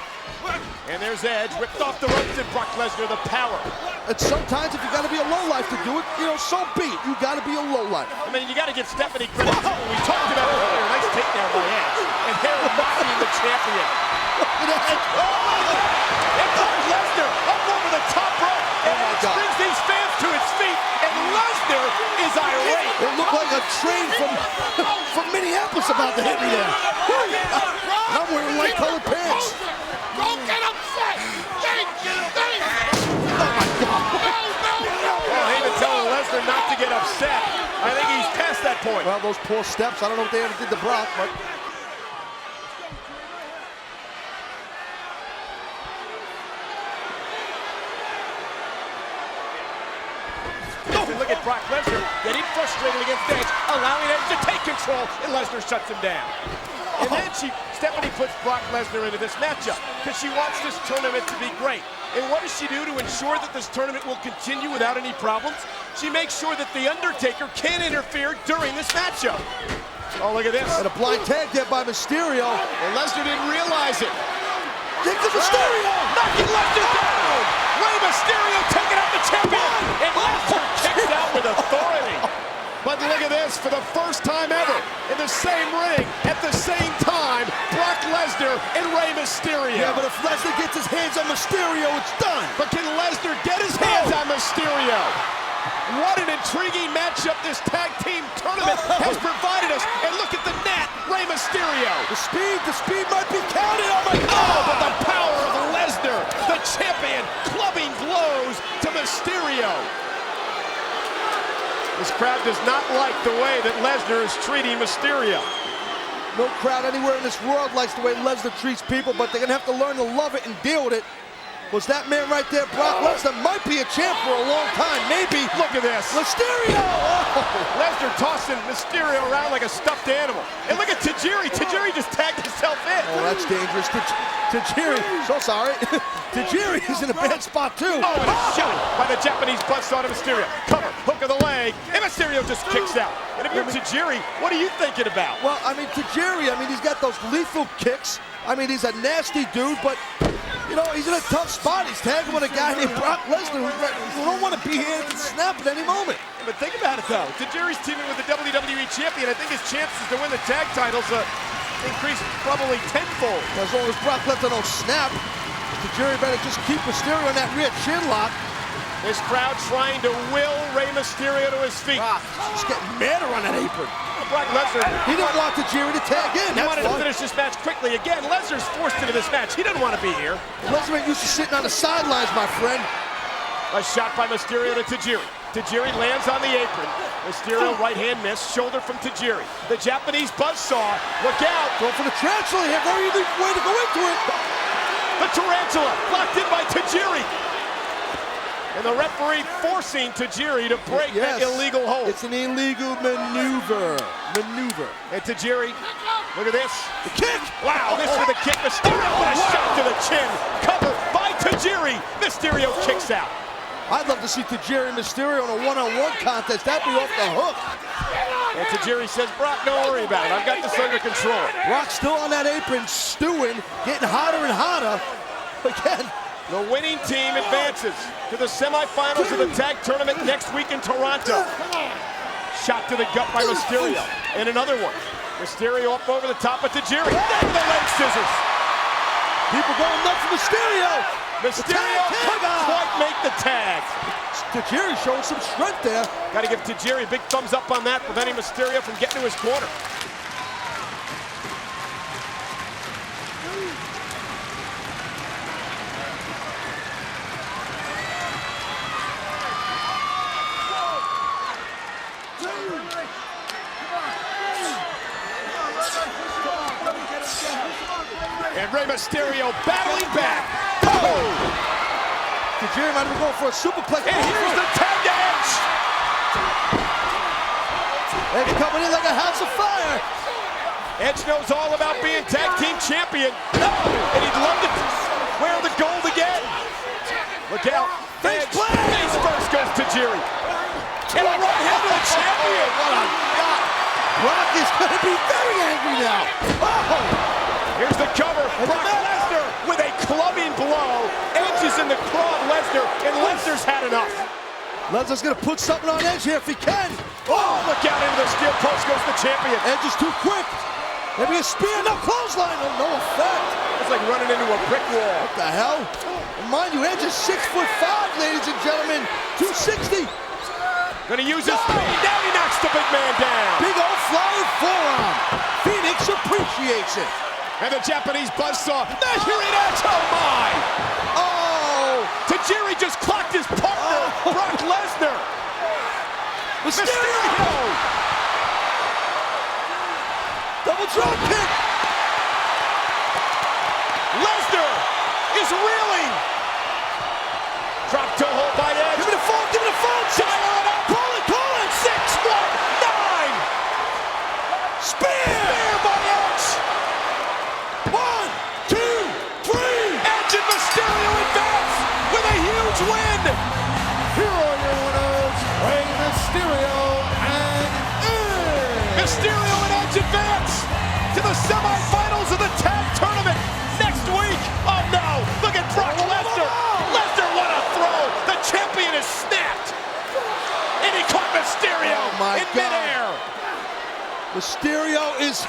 And there's Edge, ripped off the ropes, and Brock Lesnar the power. And sometimes if you got to be a lowlife to do it, you know, so be it. You got to be a lowlife. I mean, you got to give Stephanie credit too. We talked about it earlier. Nice takedown by Edge. And here mocking the champion. Look at that. It comes Lesnar up over the top rope. And Edge brings these fans to his feet. And Lesnar is irate. It looked like a train from Minneapolis about to hit me there. And I'm wearing light-colored pants. Don't get upset! Think! Oh, my God. Well, Heyman telling Lesnar not to get upset. I think he's past that point. Well, those poor steps. I don't know if they ever did to Brock, but... Look at Brock Lesnar getting frustrated against Edge, allowing Edge to take control, and Lesnar shuts him down. And then Stephanie puts Brock Lesnar into this matchup because she wants this tournament to be great. And what does she do to ensure that this tournament will continue without any problems? She makes sure that The Undertaker can't interfere during this matchup. Oh, look at this. And a blind tag there by Mysterio. And Lesnar didn't realize it. Here comes Mysterio! Knocking Lesnar down! Rey Mysterio taking out the champion! And Lesnar kicks out with authority. But look at this, for the first time ever, in the same ring, at the same time, Brock Lesnar and Rey Mysterio. Yeah, but if Lesnar gets his hands on Mysterio, it's done. But can Lesnar get his hands on Mysterio? What an intriguing matchup this tag team tournament has provided us. And look at the net, Rey Mysterio. The speed might be counted. Oh, my God! Oh, but the power of Lesnar, the champion, clubbing blows to Mysterio. This crowd does not like the way that Lesnar is treating Mysterio. No crowd anywhere in this world likes the way Lesnar treats people, but they're going to have to learn to love it and deal with it. Was that man right there, Brock Lesnar, might be a champ for a long time, maybe. Look at this. Mysterio! Oh. Lesnar tossing Mysterio around like a stuffed animal. And look at Tajiri. Tajiri just tagged himself in. Oh, that's dangerous. Tajiri, so sorry. Tajiri is in a bad spot, too. Oh, and a shot by the Japanese buzzsaw to Mysterio. Cover, hook of the leg, and Mysterio just kicks out. And if you're Tajiri, what are you thinking about? Well, I mean, Tajiri, he's got those lethal kicks. He's a nasty dude, but, you know, he's in a tough spot. He's tagging with a guy named Brock Lesnar who don't want to be here and snap at any moment. Yeah, but think about it, though. Tajiri's teaming with the WWE Champion. I think his chances to win the tag titles increased probably tenfold. As long as Brock Lesnar don't snap, Tajiri better just keep Mysterio on that rear chin lock. This crowd trying to will Rey Mysterio to his feet. He's getting madder on that apron. Brock Lesnar. He didn't want Tajiri to tag in. He wanted to finish this match quickly. Again, Lesnar's forced into this match. He didn't want to be here. Lesnar ain't used to sitting on the sidelines, my friend. A shot by Mysterio to Tajiri. Tajiri lands on the apron. Mysterio right hand miss, shoulder from Tajiri. The Japanese buzzsaw. Look out. Go for the tarantula here. Very easy way to go into it. The tarantula locked in by Tajiri. And the referee forcing Tajiri to break that illegal hold. It's an illegal maneuver. And Tajiri, look at this. The kick. Wow, this with a kick. Mysterio with a shot to the chin. Cover by Tajiri. Mysterio kicks out. I'd love to see Tajiri and Mysterio in a one-on-one contest. That'd be off the hook. And Tajiri says, Brock, don't worry about it. I've got this under control. Brock's still on that apron, stewing, getting hotter and hotter. Again. The winning team advances to the semifinals of the tag tournament next week in Toronto. Shot to the gut by Mysterio. And another one. Mysterio up over the top of Tajiri. Then the leg scissors. People going nuts for Mysterio. Mysterio couldn't quite make the tag. Tajiri showing some strength there. Got to give Tajiri a big thumbs up on that, preventing Mysterio from getting to his corner. And Rey Mysterio battling back. Oh! Tajiri might be going for a superplex. And here's the tag to Edge. Edge coming in like a house of fire. Edge knows all about being tag team champion. And he'd love to wear the gold again. Look out. Face Edge. plant. Face first goes Tajiri. And a right hand to the champion. What a shot. Brock is going to be very angry now. Oh! Here's the cover. Brock Lesnar with a clubbing blow. Edge is in the claw of Lesnar, and Lesnar's had enough. Lesnar's gonna put something on Edge here if he can. Oh, look out into the steel post goes the champion. Edge is too quick. Maybe a spear, no clothesline, no effect. It's like running into a brick wall. What the hell? And mind you, Edge is 6'5", ladies and gentlemen, 260. Gonna use his speed. Now he knocks the big man down. Big old flying forearm. Phoenix appreciates it. And the Japanese buzzsaw measuring Edge. Oh my! Oh! Tajiri just clocked his partner, Brock Lesnar. Mysterio! Double drop kick. Lesnar is reeling. Drop toe hold by Edge. Give me the phone, give me the phone. Dial it up. Call it, call it. 619. Spear by Edge. 1, 2, 3. Edge and Mysterio advance with a huge win. Here are your winners, Rey Mysterio and Edge. Mysterio and Edge advance to the semifinals of the tag tournament next week. Oh no, look at Brock Lesnar. Lesnar, what a throw. The champion is snapped. And he caught Mysterio in midair. Mysterio is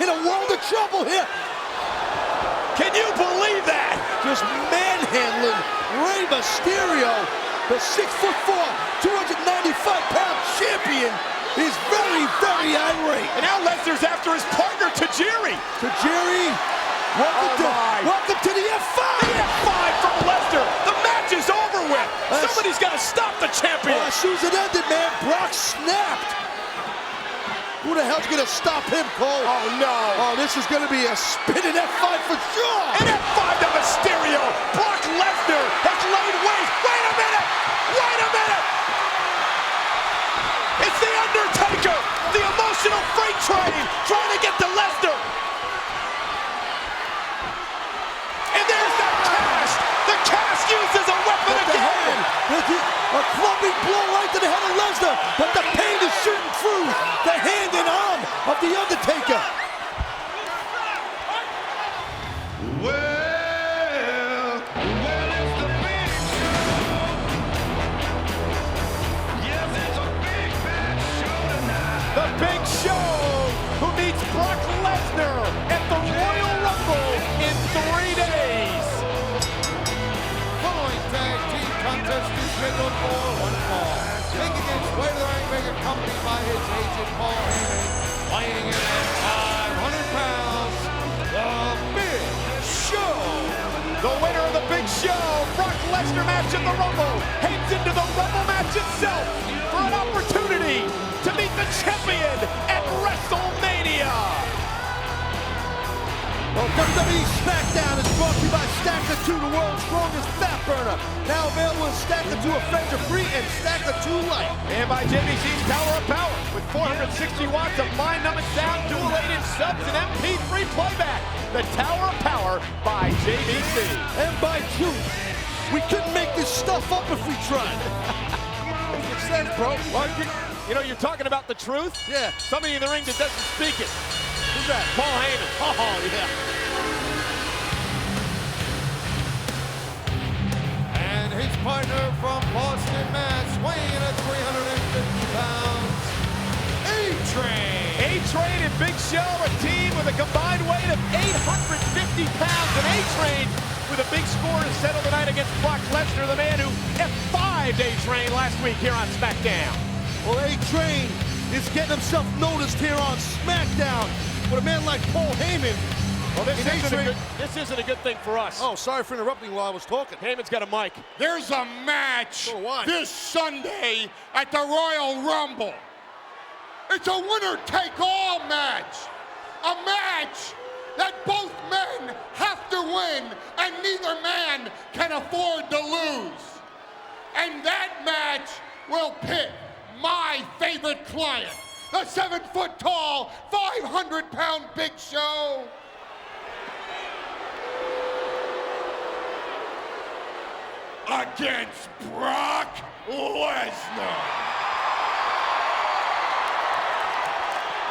in a world of trouble here. Can you believe that? Just manhandling Rey Mysterio, the 6'4", 295-pound champion, is very, very irate. And now Lesnar's after his partner, Tajiri. Tajiri, welcome to the F5. The F5 from Lesnar. The match is over with. Somebody's got to stop the champion. As soon as it ended, man, Brock snapped. Who the hell's gonna stop him, Cole? Oh no. Oh, this is gonna be a spinning F5 for sure. An F5 to Mysterio. Brock Lesnar has laid waste. Wait a minute. Wait a minute. It's The Undertaker, the emotional freight train, trying to get to Lesnar. And there's the cast. The cast used as a weapon again. A clubbing blow right to the head of Lesnar, but the pain is shooting through the hand and arm of The Undertaker. Well, it's the big show. Yes, it's a big bad show tonight. The Big Show, who meets Brock Lesnar at the Royal Rumble in 3 days. Following tag team contest is scheduled for one fall. Making his way to the ring, being accompanied by his agent Paul Heyman, weighing in at 500 pounds, The Big Show. The winner of the Big Show, Brock Lesnar match at the Rumble, heads into the Rumble match itself for an opportunity to meet the champion at WrestleMania. Well, WWE SmackDown is brought to you by Stacker 2, the world's strongest fat burner. Now available in Stacker 2 Offender Free and Stacker 2 Lite. And by JBC's Tower of Power, with 460 watts of mind-numbing sound, dual 8-inch subs, and MP3 playback. The Tower of Power by JBC. And by Juice. We couldn't make this stuff up if we tried. Makes sense, bro. Well, you know, you're talking about the truth? Yeah. Somebody in the ring that doesn't speak it. Who's that? Paul Heyman. Oh, yeah. And his partner from Boston, Mass, weighing in at 350 pounds, A-Train. A-Train and Big Show, a team with a combined weight of 850 pounds. And A-Train with a big score to settle tonight against Brock Lesnar, the man who F5'd A-Train last week here on SmackDown. Well, A-Train is getting himself noticed here on SmackDown with a man like Paul Heyman. Well, this isn't a good thing for us. Oh, sorry for interrupting while I was talking. Heyman's got a mic. There's a match So what? this Sunday at the Royal Rumble. It's a winner-take-all match. A match that both men have to win, and neither man can afford to lose. And that match will pit my favorite client, the 7-foot-tall, 500-pound Big Show, against Brock Lesnar.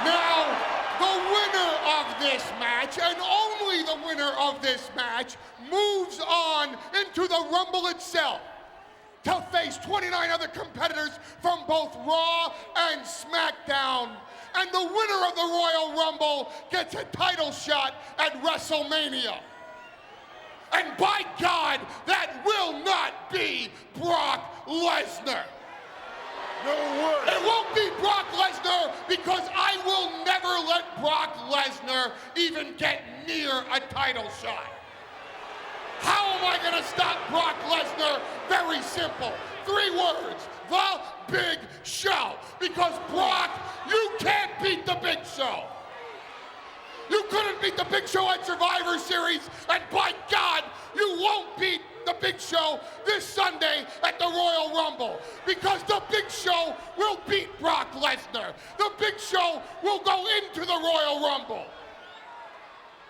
Now, the winner of this match, and only the winner of this match, moves on into the Rumble itself to face 29 other competitors from both Raw and SmackDown. And the winner of the Royal Rumble gets a title shot at WrestleMania. And by God, that will not be Brock Lesnar. No word. It won't be Brock Lesnar because I will never let Brock Lesnar even get near a title shot. How am I going to stop Brock Lesnar? Very simple. 3 words. The Big Show. Because Brock, you can't beat the Big Show. You couldn't beat the Big Show at Survivor Series, and by God, you won't beat the Big Show this Sunday at the Royal Rumble, because the Big Show will beat Brock Lesnar. The Big Show will go into the Royal Rumble.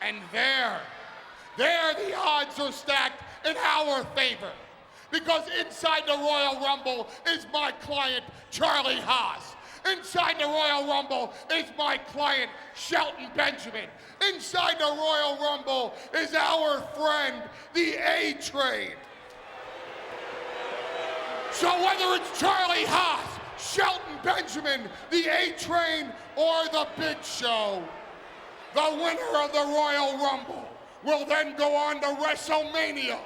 And there the odds are stacked in our favor, because inside the Royal Rumble is my client, Charlie Haas. Inside the Royal Rumble is my client, Shelton Benjamin. Inside the Royal Rumble is our friend, the A-Train. So whether it's Charlie Haas, Shelton Benjamin, the A-Train, or the Big Show, the winner of the Royal Rumble will then go on to WrestleMania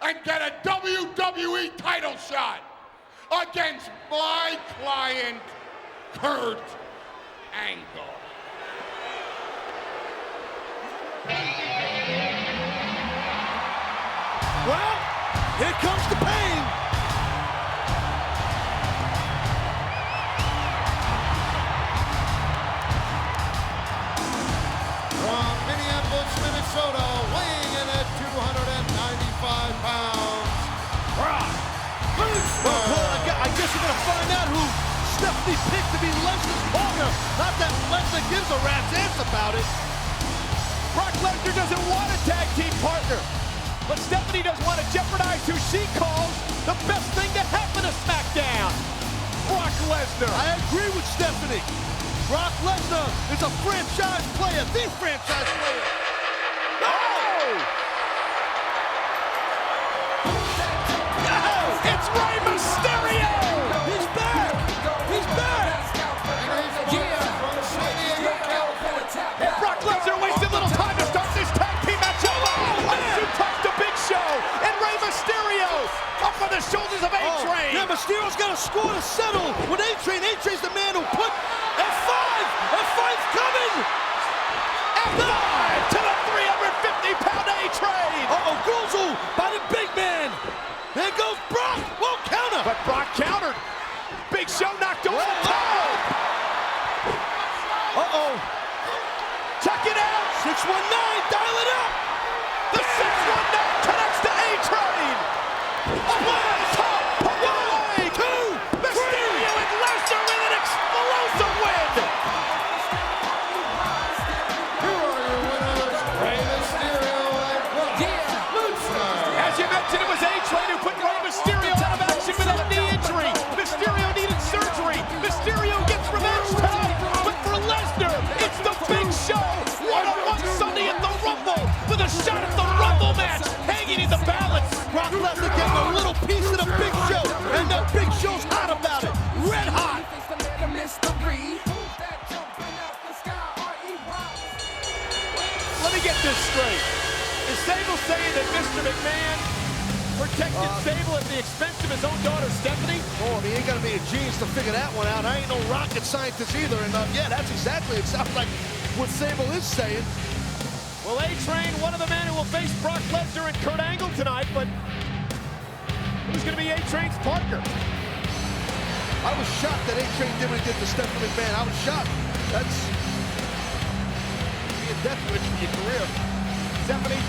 and get a WWE title shot against my client, Kurt Angle. Well, here comes the pain. From Minneapolis, Minnesota, weighing in at 295 pounds, Brock Lesnar. Well, I guess we're gonna find out who Stephanie picked to be Lesnar's partner. Not that Lesnar gives a rat's ass about it. Brock Lesnar doesn't want a tag team partner, but Stephanie doesn't want to jeopardize who she calls the best thing to happen to SmackDown, Brock Lesnar. I agree with Stephanie. Brock Lesnar is a franchise player, the franchise player. It's Rey Mysterio! He's back! He's back! Brock Lesnar wasted little time to start this tag team match. Suplex to Big Show and Rey Mysterio up on the shoulders of A-Train. Yeah, Mysterio's got a score to settle with A-Train. A-Train's the man who put F5! F5's coming! F5 to the 350-pound A-Train. Uh-oh, Goozle by the big man. There goes Brock. Won't counter. But Brock countered. Big Show knocked over the top. Uh-oh. Check it out. 619, dial it up. The 619 connects to A-Train. One, top, one, two. Mysterio and Lesnar with an explosive win. Here are your winners, Rey Mysterio and Brock Lesnar. As you mentioned, it was A-Train who put Rey Mysterio out of action with a knee injury. Mysterio needed surgery. Mysterio gets revenge tonight. But for Lesnar, it's the Big Show. One-on-one Sunday at the Rumble with a shot at the Rumble match hanging in the balance. Brock Lesnar getting a little piece of the Big Show, and the Big Show's hot about it. Red hot. Let me get this straight. Is Sable saying that Mr. McMahon protected Sable at the expense of his own daughter, Stephanie? Oh, he ain't gonna be a genius to figure that one out. I ain't no rocket scientist either, and yeah, that's exactly, it sounds like what Sable is saying. Well, A-Train, one of the men who will face Brock Lesnar and Kurt Angle tonight, but who's going to be A-Train's partner? I was shocked that A-Train did what he did to Stephanie McMahon. I was shocked. That's be a death wish for your career. Stephanie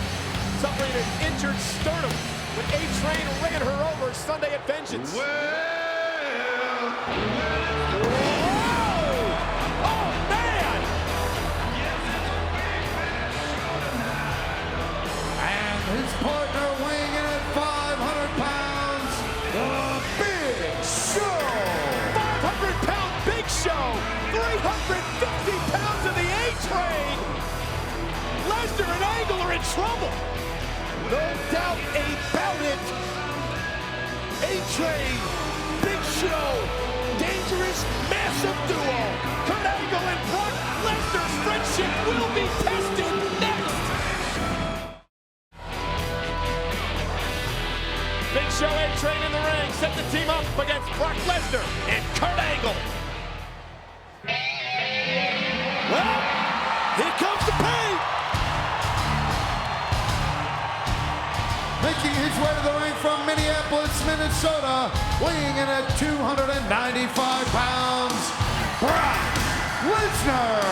suffering an injured sternum with A-Train ringing her over Sunday at Vengeance. His partner weighing in at 500 pounds, the Big Show. 500-pound Big Show, 350 pounds of the A-Train. Lesnar and Angle are in trouble. No doubt about it. A-Train, Big Show, dangerous, massive duo. Kurt Angle and Brock Lesnar's friendship will be tested next. Big Show, A-Train in the ring, set the team up against Brock Lesnar and Kurt Angle. Well, here comes the pain. Making his way to the ring from Minneapolis, Minnesota, weighing in at 295 pounds, Brock Lesnar.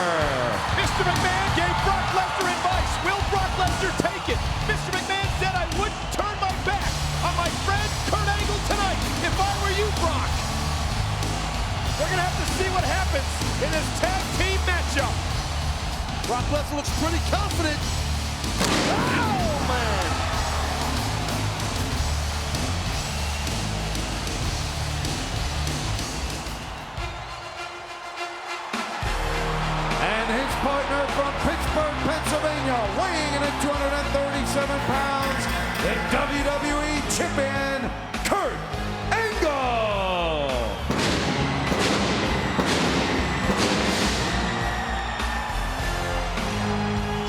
Mr. McMahon gave Brock Lesnar advice. Will Brock Lesnar take it? Mr. McMahon said I wouldn't turn my back on my friend Kurt Angle tonight if I were you, Brock. We're going to have to see what happens in this tag team matchup. Brock Lesnar looks pretty confident. Oh, man. And his partner from Pittsburgh, Pennsylvania, weighing in at 237 pounds, the WWE Champion, Kurt Angle.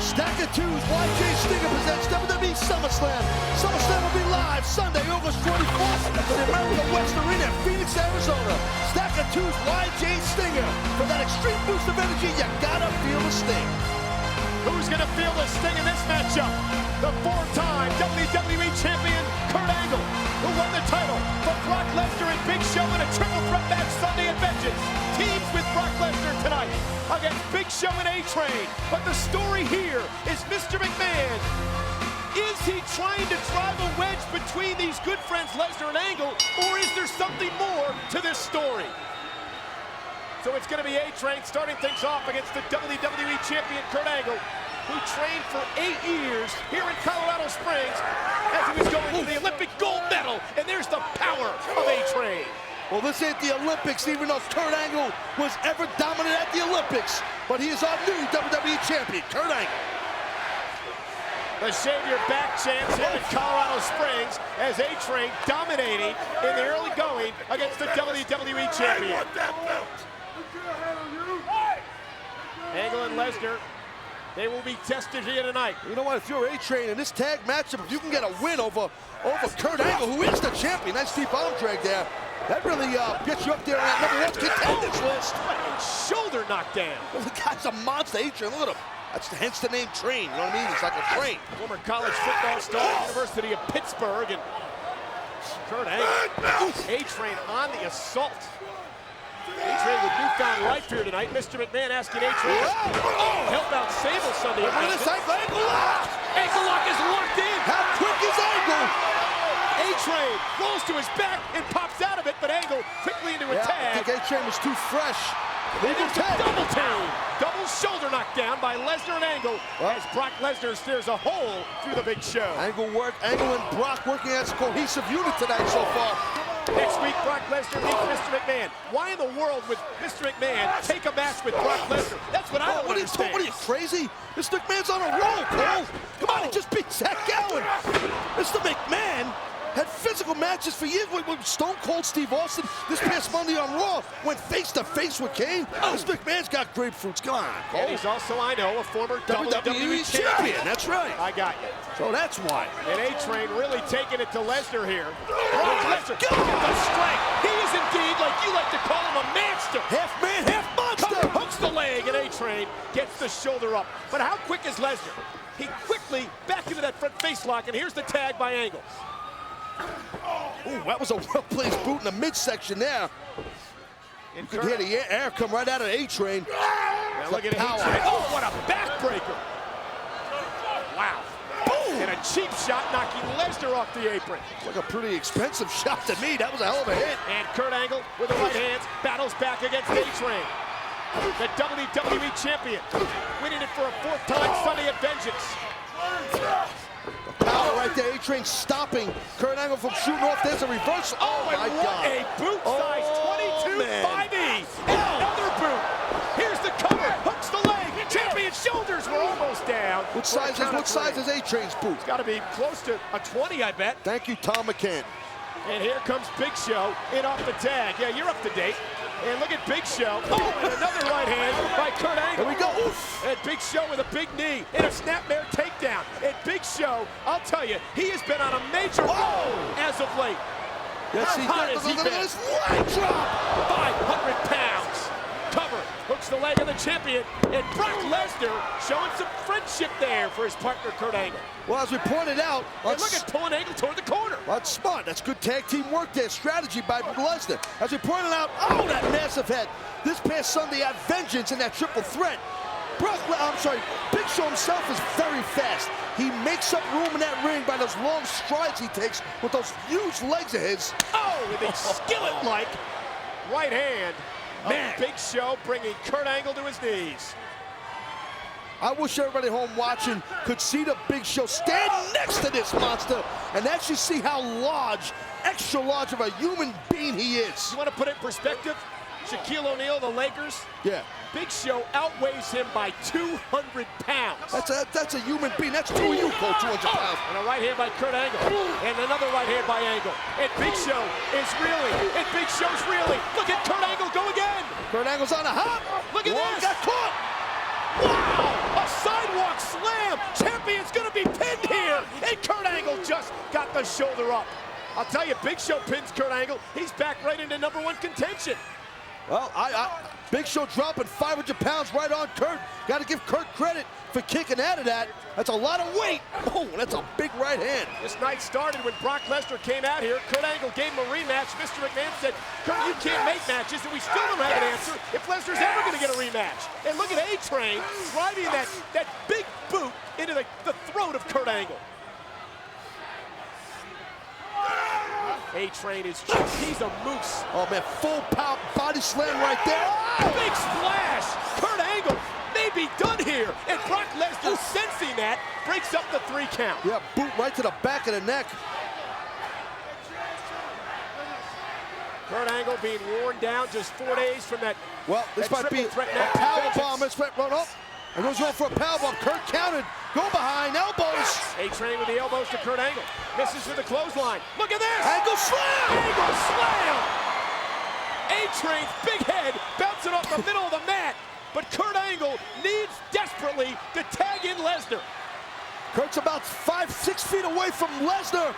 Stack of Twos, YJ Stinger presents WWE SummerSlam. SummerSlam will be live Sunday, August 24th at the America West Arena in Phoenix, Arizona. Stack of Twos, YJ Stinger. For that extreme boost of energy, you gotta feel the sting. Who's going to feel the sting in this matchup? The four-time WWE Champion, Kurt Angle, who won the title from Brock Lesnar and Big Show in a triple threat match Sunday at Vengeance. Teams with Brock Lesnar tonight against Big Show and A-Train. But the story here is Mr. McMahon. Is he trying to drive a wedge between these good friends Lesnar and Angle, or is there something more to this story? So it's going to be A-Train starting things off against the WWE Champion Kurt Angle, who trained for 8 years here in Colorado Springs as he was going for the Olympic gold medal. And there's the power of A-Train. Well, this ain't the Olympics, even though Kurt Angle was ever dominant at the Olympics. But he is our new WWE Champion, Kurt Angle. The Shave Your Back chance here in Colorado Springs as A-Train dominating in the early going against the WWE Champion. Angle and Lesnar, they will be tested here tonight. You know what? If you're A-Train in this tag matchup, if you can get a win over Kurt Angle, who is the champion, nice deep arm drag there, that really gets you up there on that #1 contenders list. Shoulder knockdown. Well, the guy's a monster, A-Train. Look at him. That's hence the name Train. You know what I mean? He's like a train. Former college football star, University of Pittsburgh, and Kurt Angle. A-Train on the assault. A-Train with newfound life here tonight. Mr. McMahon asking A-Train. Oh, help out Sable Sunday. Look at this ankle lock. Ankle lock is locked in. How quick is Angle? A-Train rolls to his back and pops out of it, but Angle quickly into a I tag. think A-Train was too fresh. There's a double team. Double shoulder knockdown by Lesnar and Angle as Brock Lesnar steers a hole through the Big Show. Angle and Brock working as a cohesive unit tonight so far. Next week, Brock Lesnar meets Mr. McMahon. Why in the world would Mr. McMahon take a match with Brock Lesnar? That's what I don't understand. What are you, crazy? Mr. McMahon's on a roll, Cole. Come on, he just beat Zach Gowen. Mr. McMahon had physical matches for years with Stone Cold Steve Austin. This past Monday on Raw went face-to-face with Kane. Mr. McMahon's got grapefruits. Come on, Cole. And he's also, I know, a former WWE champion. That's right. I got you. So that's why. And A-Train really taking it to Lesnar here. Lesnar, look at the strength. He is indeed, like you like to call him, a manster. Half man, half monster. Hooks the leg, and A-Train gets the shoulder up. But how quick is Lesnar? He quickly back into that front face lock, and here's the tag by Angle. Ooh, that was a well-placed boot in the midsection there. You could hear the air come right out of A-Train. Now look at A-Train. Oh, what a backbreaker. Wow. Boom. And a cheap shot knocking Lesnar off the apron. Like a pretty expensive shot to me. That was a hell of a hit. And Kurt Angle with the right hands battles back against A-Train. The WWE Champion, winning it for a 4th time Sunday at Vengeance. The power right there. A-Train stopping Kurt Angle from shooting off. There's a reversal. Oh my God. A boot size 22-5E. And another boot. Here's the cover. Hooks the leg. Champion shoulders were almost down. What size is A-Train's boot? It's got to be close to a 20, I bet. Thank you, Tom McCann. And here comes Big Show in off the tag. Yeah, you're up to date. And look at Big Show. Oh, and another right hand by Kurt Angle. Here we go. Oof. And Big Show with a big knee and a snapmare takedown. And Big Show, I'll tell you, he has been on a major roll as of late. Yes, How hot has he look been? at this leg drop. 500 pounds. Cover, hooks the leg of the champion. And Brock Lesnar showing some friendship there for his partner, Kurt Angle. Well, as we pointed out, And look at pulling Angle toward the corner. that's smart. That's good tag team work there. Strategy by Lesnar. As we pointed out, oh, that massive head. This past Sunday had vengeance in that triple threat. Big Show himself is very fast. He makes up room in that ring by those long strides he takes with those huge legs of his. Oh, with a skillet-like right hand. Man, Big Show bringing Kurt Angle to his knees. I wish everybody home watching could see the Big Show stand next to this monster and actually see how large, extra large of a human being he is. You want to put it in perspective? Shaquille O'Neal, the Lakers? Yeah. Big Show outweighs him by 200 pounds. That's a human being. That's two of you, Cole, 200 pounds. And a right hand by Kurt Angle. And another right hand by Angle. And Big Show is reeling. And Big Show's reeling. Look at Kurt Angle go again. Kurt Angle's on a hop. Look at this. Got caught. Wow! A sidewalk slam! Champion's gonna be pinned here! And Kurt Angle just got the shoulder up. I'll tell you, Big Show pins Kurt Angle. He's back right into #1 contention. Well, Big Show dropping 500 pounds right on Kurt. Got to give Kurt credit for kicking out of that. That's a lot of weight. Oh, that's a big right hand. This night started when Brock Lesnar came out here. Kurt Angle gave him a rematch. Mr. McMahon said, Kurt, you can't make matches, and we still don't have an answer if Lesnar's ever going to get a rematch. And look at A-Train driving that big boot into the throat of Kurt Angle. A-Train is just, he's a moose. Oh, man, full power body slam right there. Big splash! Kurt Angle may be done here. And Brock Lesnar, sensing that, breaks up the 3 count. Yeah, boot right to the back of the neck. Kurt Angle being worn down just 4 days from that. Well, this might be a power bomb. It's right up. And goes going for a power bomb. Kurt counted. Go behind, elbows. A-Train with the elbows to Kurt Angle. Misses with the clothesline. Look at this! Angle slam! Angle slam! A-Train's big head bouncing off the middle of the mat. But Kurt Angle needs desperately to tag in Lesnar. Kurt's about 5-6 feet away from Lesnar.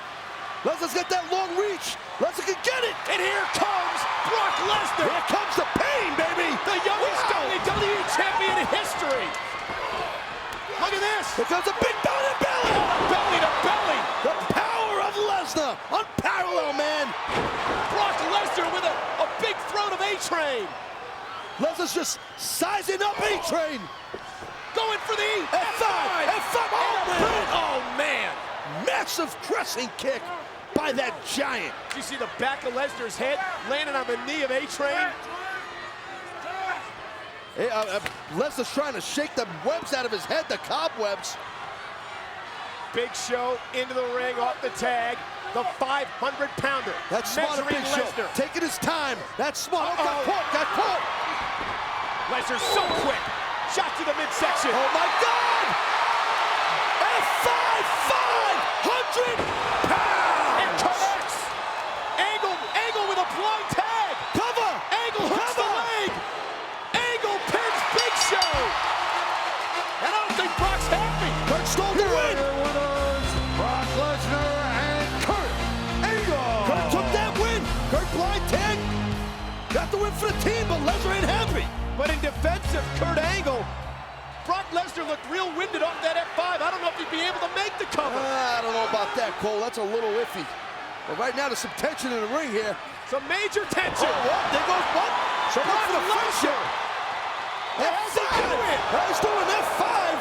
Lesnar's got that long reach. Lesnar can get it. And here comes Brock Lesnar. Here comes the pain, baby. The youngest WWE champion in history. Look at this. Here comes a big belly to belly. Belly to belly. The power of Lesnar. Unparalleled, man. Brock Lesnar with a big throat of A-Train. Lesnar's just sizing up A-Train. Going for the F5. F5. Oh, man. Massive crescent kick by that giant. You see the back of Lesnar's head landing on the knee of A-Train? Lesnar's trying to shake the webs out of his head, the cobwebs. Big Show into the ring off the tag. The 500-pounder. That's smart of Big Show. Taking his time. That's smart. Got caught. Lesnar's so quick. Shot to the midsection. Oh, my God. F5, 500 pounds. And connects. Angle with a blind tag. Cover. Angle hooks the leg. Angle pins Big Show. And I don't think Brock's happy. Kurt stole the win. Winners, Brock Lesnar and Kurt Angle. Kurt took that win. Kurt blind tag. Got the win for the team, but Lesnar ain't happy. But in defense of Kurt Angle, Brock Lesnar looked real winded off that F5. I don't know if he'd be able to make the cover. I don't know about that, Cole. That's a little iffy. But right now, there's some tension in the ring here. Some major tension. Oh, what? There goes what? So Brock for the Lesnar. F5. He's doing F5.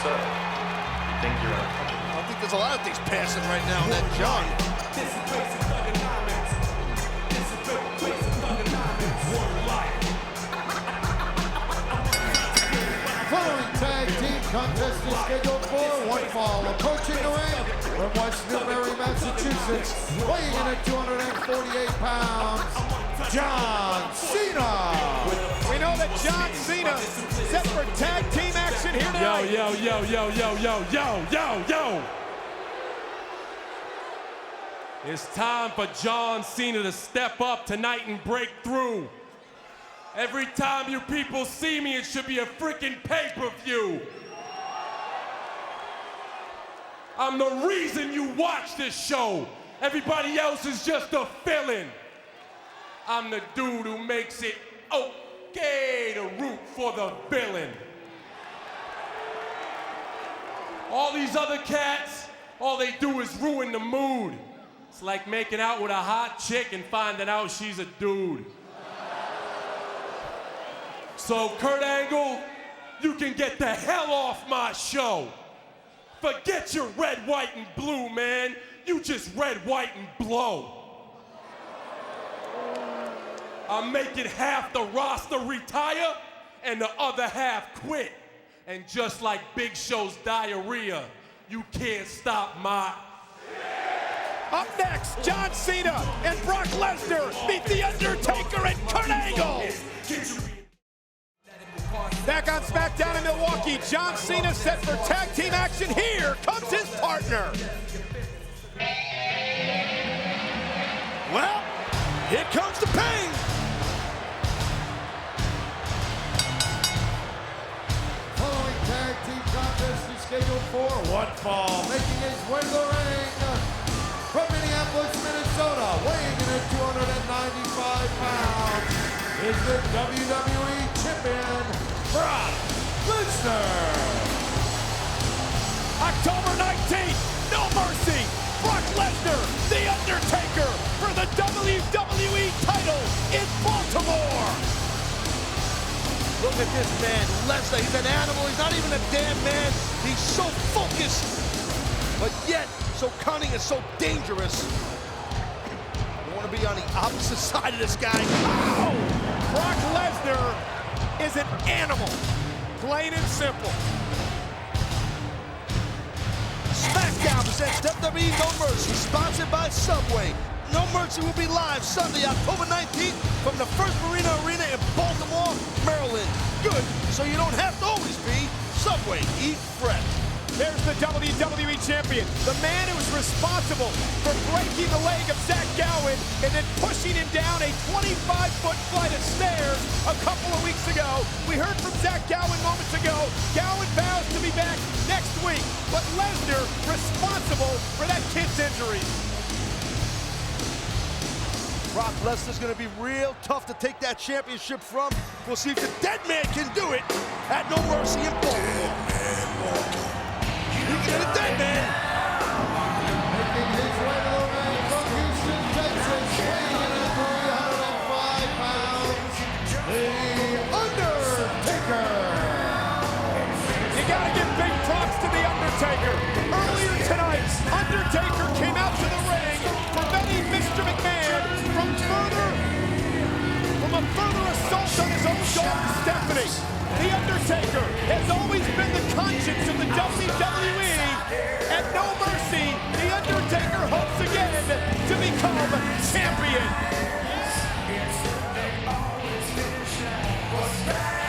So, you think you're on? I think there's a lot of things passing right now in that John. Following tag team contest is scheduled for one fall. Approaching the ring from West Newbury, Massachusetts, weighing in at 248 pounds, John Cena. We know that John Cena set for tag team action here tonight. Yo. It's time for John Cena to step up tonight and break through. Every time you people see me, it should be a freaking pay-per-view. I'm the reason you watch this show. Everybody else is just a fill-in. I'm the dude who makes it okay to root for the villain. All these other cats, all they do is ruin the mood. It's like making out with a hot chick and finding out she's a dude. So, Kurt Angle, you can get the hell off my show. Forget your red, white, and blue, man. You just red, white, and blow. I'm making half the roster retire and the other half quit. And just like Big Show's diarrhea, you can't stop my... Up next, John Cena and Brock Lesnar meet The Undertaker and Kurt Angle. Back on SmackDown in Milwaukee, John Cena set for tag team action. Here comes his partner. Well, here comes the pain. Following tag team contest is scheduled for one fall. Making his way to the ring from Minneapolis, Minnesota, weighing in at 295 pounds, is the WWE Champion, Brock Lesnar. October 19th, No Mercy, Brock Lesnar, The Undertaker for the WWE title in Baltimore. Look at this man, Lesnar. He's an animal. He's not even a damn man. He's so focused, but yet so cunning and so dangerous. You want to be on the opposite side of this guy. Oh! Brock Lesnar is an animal, plain and simple. SmackDown presents WWE No Mercy, sponsored by Subway. No Mercy will be live Sunday, October 19th from the First Marina Arena in Baltimore, Maryland. Good, so you don't have to always be Subway. Eat fresh. There's the WWE Champion, the man who was responsible for breaking the leg of Zach Gowen and then pushing him down a 25-foot flight of stairs a couple of weeks ago. We heard from Zach Gowen moments ago. Gowen vows to be back next week, but Lesnar responsible for that kid's injury. Brock Lesnar's going to be real tough to take that championship from. We'll see if the dead man can do it at No Mercy in Baltimore. You can get a dead man. Making his way to the ring from Houston, Texas, weighing in at 305 pounds, The Undertaker. You gotta give big props to The Undertaker. Earlier tonight, Undertaker came out to the ring, preventing Mr. McMahon from a further assault on his own daughter, Stephanie. The Undertaker has always been the conscience of the WWE. At No Mercy, The Undertaker hopes again to become champion.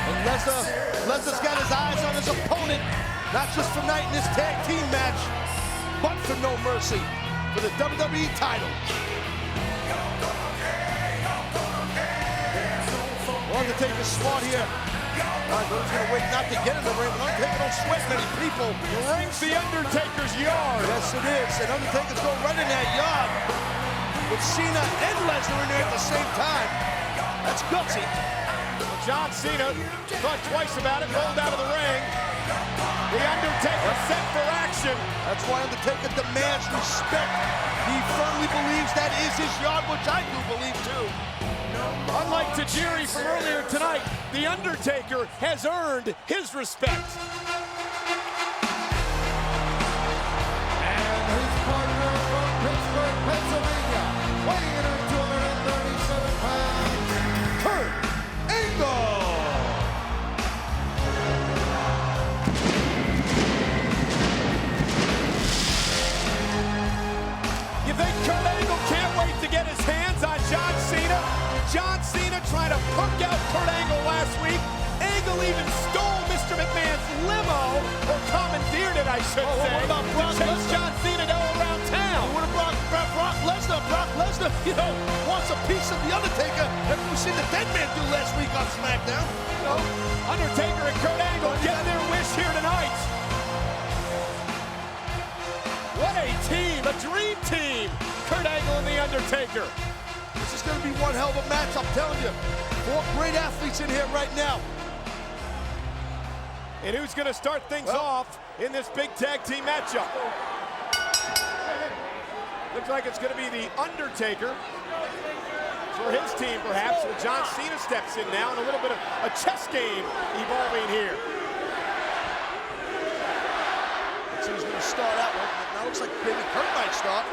And Lesnar's got his eyes on his opponent, not just for tonight in this tag team match, but for No Mercy, for the WWE title. Undertaker's smart here. He's gonna wait not to get in the ring, but Undertaker don't sweat many people. The ring's The Undertaker's yard. Yes, it is. And Undertaker's going right in that yard with Cena and Lesnar in there at the same time. That's gutsy. John Cena thought twice about it, rolled out of the ring. The Undertaker set for action. That's why Undertaker demands respect. He firmly believes that is his yard, which I do believe too. Unlike Tajiri from earlier tonight, The Undertaker has earned his respect. And his partner from Pittsburgh, Pennsylvania, weighing in at 237 pounds, Kurt Angle. trying to punk out Kurt Angle last week. Angle even stole Mr. McMahon's limo, or commandeered it, I should say. What about Brock to chase Lesnar? John Cena to all around town? What about Brock Lesnar? Brock Lesnar, you know, wants a piece of The Undertaker. Have you seen the Dead Man do last week on SmackDown? You know, Undertaker and Kurt Angle getting their wish here tonight. What a team, a dream team. Kurt Angle and The Undertaker. This is going to be one hell of a match, I'm telling you. 4 great athletes in here right now. And who's going to start things off in this big tag team matchup? Looks like it's going to be The Undertaker for his team, perhaps. Well, John Cena steps in now, and a little bit of a chess game evolving here. Looks like he's going to start out one. Now looks like maybe Kurt might start.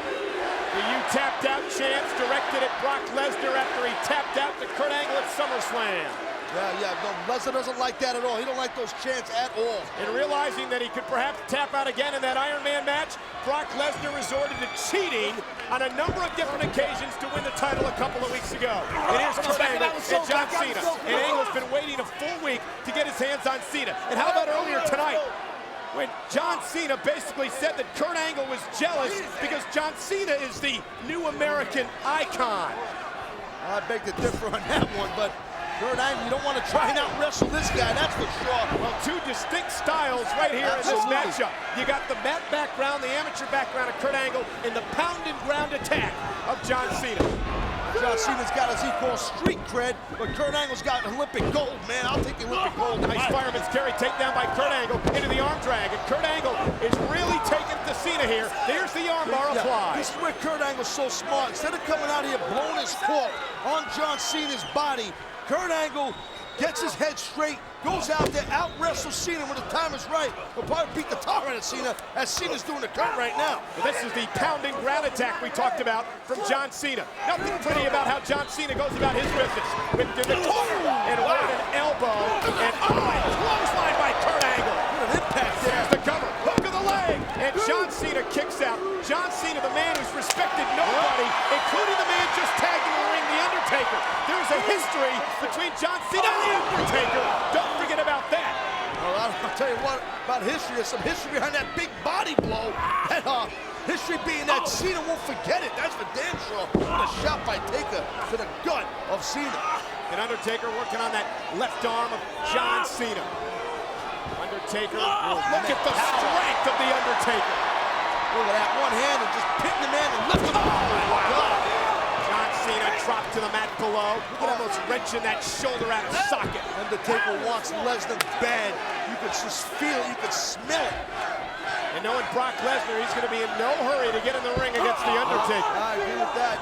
The "you tapped out" chants directed at Brock Lesnar after he tapped out to Kurt Angle at SummerSlam. Yeah, no, Lesnar doesn't like that at all. He don't like those chants at all. And realizing that he could perhaps tap out again in that Iron Man match, Brock Lesnar resorted to cheating on a number of different occasions to win the title a couple of weeks ago. And here's Kurt Angle and John Cena. And Angle's been waiting a full week to get his hands on Cena. And how about earlier tonight, when John Cena basically said that Kurt Angle was jealous because John Cena is the new American icon. I beg to differ on that one, but Kurt Angle, you don't want to try and out-wrestle this guy, that's for sure. Well, 2 distinct styles right here Absolutely. in this matchup. You got the mat background, the amateur background of Kurt Angle, and the pound and ground attack of John Cena. John Cena's got his equal street cred, but Kurt Angle's got Olympic gold, man. I'll take the Olympic gold. Nice fireman's carry takedown by Kurt Angle into the arm drag, and Kurt Angle is really taking it to Cena here. There's the arm bar applied. This is where Kurt Angle's so smart. Instead of coming out here blowing his cork on John Cena's body, Kurt Angle gets his head straight, goes out there, out-wrestles Cena when the time is right. He'll probably beat the tar out of Cena, as Cena's doing to Kurt right now. Well, this is the pounding ground attack we talked about from John Cena. Nothing pretty about how John Cena goes about his business. With the corner and with an elbow, and clothesline by Kurt Angle. What an impact there. There's the cover, hook of the leg, and John Cena kicks out. John Cena, the man who's respected nobody, including the man just tagged in the ring, The Undertaker. There's a history between John Cena and The Undertaker. Don't forget about that. Well, I'll tell you what about history. There's some history behind that big body blow. And history being that Cena won't forget it. That's for damn sure. What a shot by Taker to the gut of Cena. And Undertaker working on that left arm of John Cena. Undertaker, look at the strength of The Undertaker. Look at that, one hand and just pitting the man and lifting him. Oh, my God. John Cena dropped to the mat below, almost wrenching that shoulder out of socket. Undertaker wants Lesnar bad. You could just feel it, you could smell it. And knowing Brock Lesnar, he's going to be in no hurry to get in the ring against The Undertaker. I agree with that.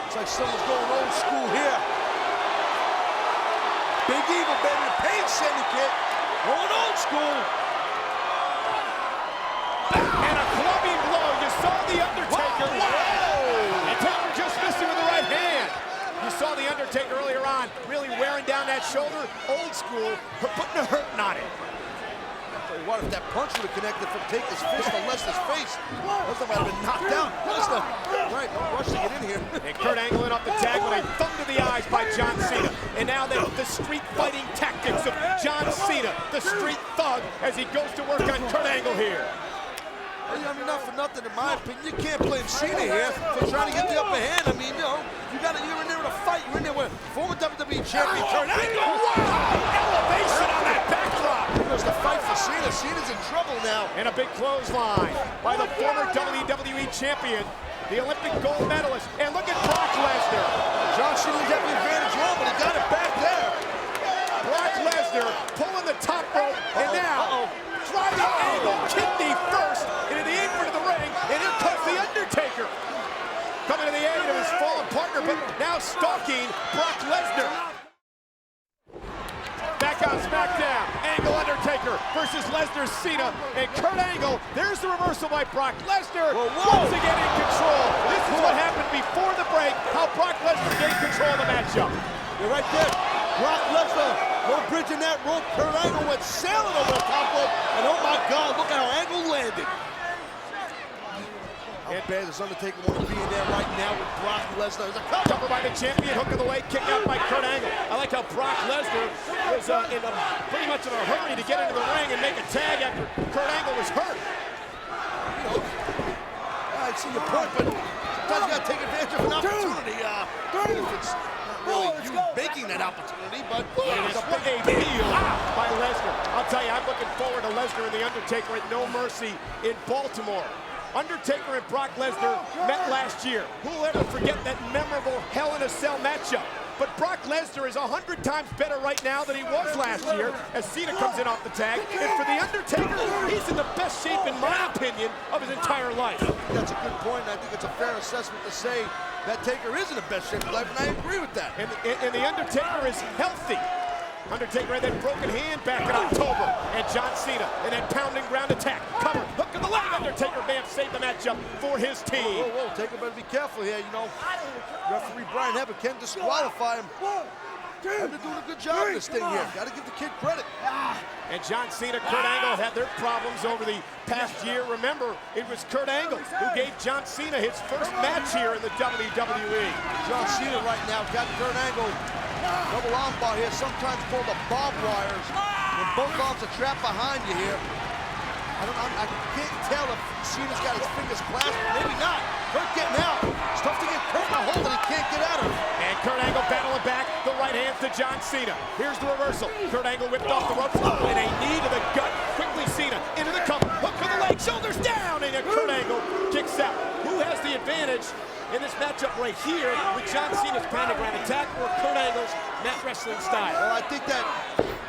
Looks like someone's going old school here. Big Evil, baby, the Pain Syndicate. Going old school. And a clubbing blow. You saw The Undertaker. Wow! And Taker just missing with the right hand. You saw The Undertaker earlier on really wearing down that shoulder. Old school, but putting a hurting on it. What if that punch would have connected from Taker's fist to Lesnar's face? Lesnar might have been knocked out. Lesnar, right, no rush to get in here. And Kurt Angle in off the tag with a thumb to the eyes by John Cena. And now the street fighting tactics of John Cena, the street thug, as he goes to work on Kurt Angle here. I mean, not for nothing, in my opinion. You can't blame Cena here for trying to get the upper hand. I mean, you know, you're in there with a fight. You're in there with former WWE champion Kurt Angle. Wow! Elevation on that backdrop. There's the fight for Cena. Cena's in trouble now. And a big clothesline by the former WWE champion, the Olympic gold medalist. And look at Brock Lesnar. John Cena got the advantage wrong, but he got it back there. Brock Lesnar pulling the top rope, and now driving Angle kidney first into the apron of the ring, and here comes The Undertaker. Coming to the aid of his fallen partner, but now stalking Brock Lesnar. Back on SmackDown, Angle Undertaker versus Lesnar Cena, and Kurt Angle. There's the reversal by Brock Lesnar. Once again in control. This is what happened before the break, how Brock Lesnar gained control of the matchup. You're right there. Brock Lesnar, no bridge in that rope. Kurt Angle went sailing over the top rope, and oh my God, look how Angle landed. How bad does Undertaker want to be in there right now with Brock Lesnar? There's a cover by the champion, hook of the leg, kick out by Kurt Angle. I like how Brock Lesnar was pretty much in a hurry to get into the ring and make a tag after Kurt Angle was hurt. I see your point, but sometimes you got to take advantage of an opportunity. Even if it's not really you making that opportunity, but it's a big deal by Lesnar. I'll tell you, I'm looking forward to Lesnar and The Undertaker at No Mercy in Baltimore. Undertaker and Brock Lesnar met last year. Who'll ever forget that memorable Hell in a Cell matchup? But Brock Lesnar is 100 times better right now than he was last year as Cena comes in off the tag. And for The Undertaker, he's in the best shape, in my opinion, of his entire life. That's a good point, and I think it's a fair assessment to say that Taker is in the best shape of life, and I agree with that. And The Undertaker is healthy. Undertaker had that broken hand back in October. And John Cena in that pounding ground attack. Cover, hook of the leg. Undertaker may have saved the matchup for his team. Whoa, Taker better be careful here, you know. Referee Brian Hebert can disqualify him. They're doing a good job of this thing here. Got to give the kid credit. And John Cena, Kurt Angle had their problems over the past year. Remember, it was Kurt Angle who gave John Cena his first match here in the WWE. John Cena right now got Kurt Angle double arm bar here, sometimes called the barbed wires. When both arms are trapped behind you here. I can't tell if Cena's got his fingers clasped. Maybe not. Kurt getting out. It's tough to get Kurt in a hold and he can't get out of it. And Kurt Angle battling back. The right hand to John Cena. Here's the reversal. Kurt Angle whipped off the ropes. Oh, and a knee to the gut. Quickly Cena into the cover. Hook to the leg. Shoulders down. And Kurt Angle kicks out. Who has the advantage in this matchup right here with John Cena's pentagram attack or Kurt Angle's mat wrestling style? Well, I think that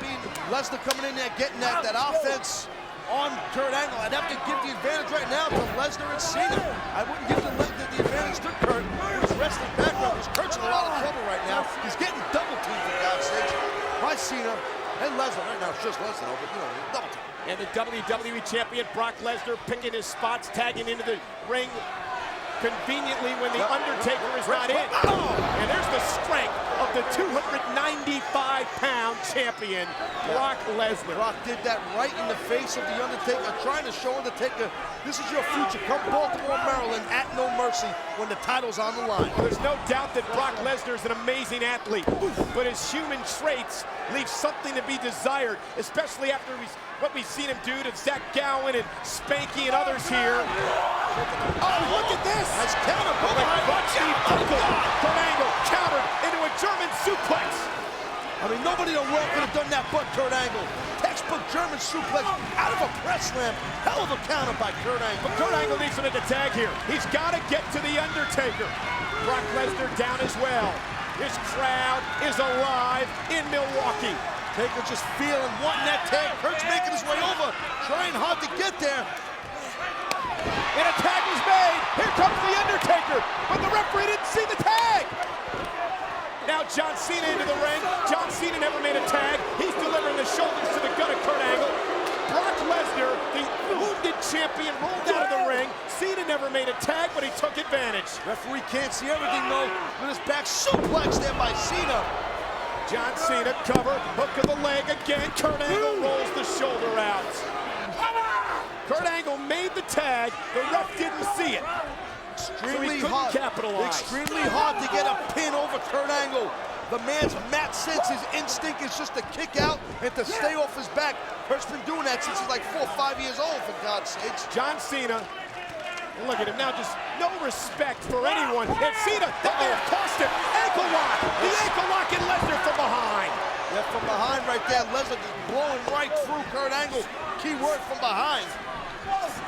being Lesnar coming in there, getting that offense on Kurt Angle, I'd have to give the advantage right now to Lesnar and Cena. I wouldn't give the advantage to Kurt. His wrestling background, because Kurt's in a lot of trouble right now. He's getting double teamed, for God's sake, by Cena and Lesnar. Right now, it's just Lesnar, but you know, double team. And the WWE Champion Brock Lesnar picking his spots, tagging into the ring conveniently when the Undertaker is not in. And there's the strength of the 295-pound champion, Brock Lesnar. Brock did that right in the face of the Undertaker, trying to show Undertaker, this is your future. Come Baltimore, Maryland, at No Mercy when the title's on the line. Well, there's no doubt that Brock Lesnar is an amazing athlete, but his human traits leave something to be desired, especially after what we've seen him do to Zach Gowen and Spanky and others here. Oh, look at this! Nice counter, Kurt Angle countered into a German suplex. I mean, nobody in the world could have done that but Kurt Angle. Textbook German suplex out of a press slam. Hell of a counter by Kurt Angle. But Kurt Angle needs to make a tag here. He's got to get to The Undertaker. Brock Lesnar down as well. His crowd is alive in Milwaukee. Taker just feeling, wanting that tag. Kurt's making his way over, trying hard to get there. And a tag was made. Here comes The Undertaker, but the referee didn't see the tag. Now John Cena into the ring. John Cena never made a tag. He's delivering the shoulders to the gut of Kurt Angle. Brock Lesnar, the wounded champion, rolled out of the ring. Cena never made a tag, but he took advantage. Referee can't see everything though. With his back suplex there by Cena. John Cena cover, hook of the leg again. Kurt Angle rolls the shoulder out. Kurt Angle made the tag. The ref didn't see it. Extremely so he hard. Capitalize. Extremely hard to get a pin over Kurt Angle. The man's mat sense, his instinct is just to kick out and to stay off his back. Kurt's been doing that since he's like 4 or 5 years old, for God's sakes. John Cena, look at him now, just no respect for anyone. And Cena, that may have cost him. Ankle lock, the ankle lock and Lesnar from behind. Yeah, from behind right there, Lesnar just blowing right through Kurt Angle. Key word, from behind.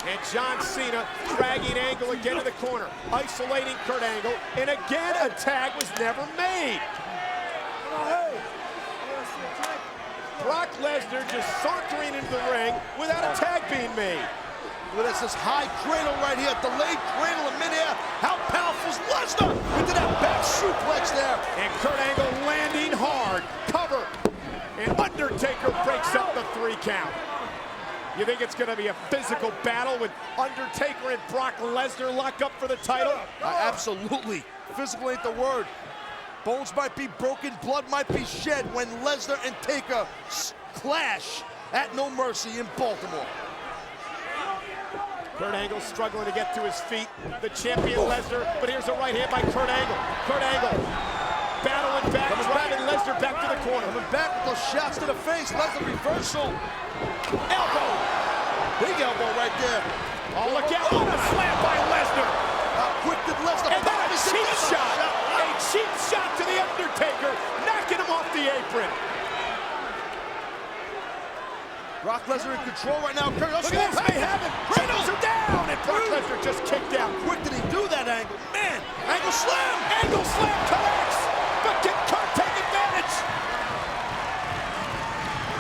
And John Cena dragging Angle again to the corner, isolating Kurt Angle, and again a tag was never made. Brock Lesnar just sauntering into the ring without a tag being made. Well, that's this high cradle right here, delayed cradle in midair. How powerful is Lesnar into that back suplex there? And Kurt Angle landing hard, cover, and Undertaker breaks up the 3 count. You think it's going to be a physical battle with Undertaker and Brock Lesnar locked up for the title? Absolutely. Physical ain't the word. Bones might be broken, blood might be shed when Lesnar and Taker clash at No Mercy in Baltimore. Kurt Angle struggling to get to his feet. The champion Lesnar, but here's a right hand by Kurt Angle. Kurt Angle battling back, driving Lesnar back to the corner. Coming back with those shots to the face. Lesnar reversal. Elbow. Big elbow right there. Oh, look out. Oh, a slam by Lesnar. How quick did Lesnar And then pop a his cheap head? shot. A cheap shot to The Undertaker, knocking him off the apron. Brock Lesnar in control right now. Kurt, Look at this, they have it. Kratos are down, and Brock Lesnar just kicked out. Quick did he do that angle? Man, angle slam. Angle slam connects, but can Kurt take advantage?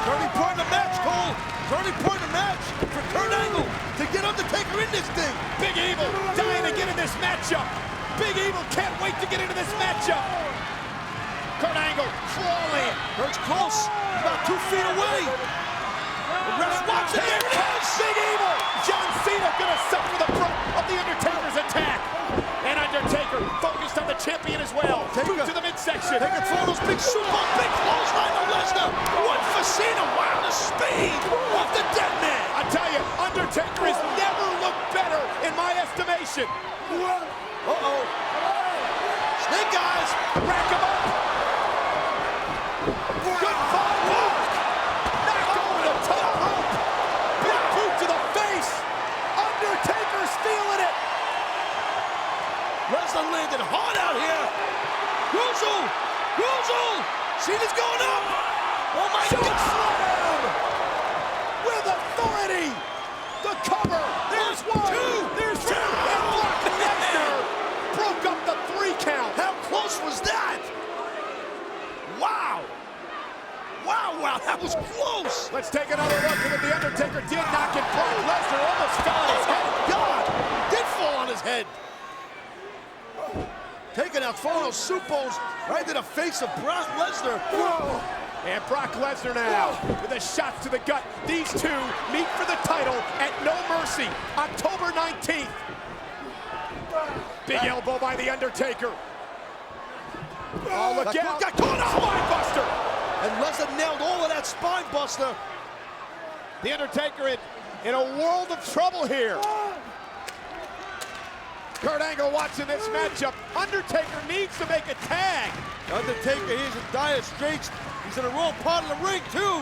Turning point in the match, Cole. Turning point in the match for Kurt Angle to get Undertaker in this thing. Big Evil dying to get in this matchup. Big Evil can't wait to get into this matchup. Kurt Angle crawling. Kurt's close, about 2 feet away. The ref's watching. Here it is, Big Evil. John Cena gonna suffer the brunt of The Undertaker's attack. And Undertaker focused on the champion as well. Boot to the midsection. They can throw those big super, big clothesline to Lesnar. One for Cena. Wow, the speed of the dead man. I tell you, Undertaker has never looked better in my estimation. Uh-oh. Snake eyes. Rack him up. Good follow. Knocked over the top rope. Big boot to the face. Undertaker's feeling it. Lesnar landed hard out here. Russell. Cena's going up. Oh my God. Slam with authority. The cover. There's one. There's two. And Brock Lesnar broke up the 3 count. How close was that? Wow. Wow, that was close. Let's take another look at what The Undertaker did knock in. Brock Lesnar almost fell on his head. God, did fall on his head. Taking out throwing those supos right to the face of Brock Lesnar. And Brock Lesnar now with the shots to the gut. These two meet for the title at No Mercy, October 19th. Big elbow by The Undertaker. Oh, look out. Got caught out. Spine buster. And Lesnar nailed all of that spine buster. The Undertaker in a world of trouble here. Kurt Angle watching this matchup. Undertaker needs to make a tag. Undertaker, he's in dire straits. He's in the wrong part of the ring, too.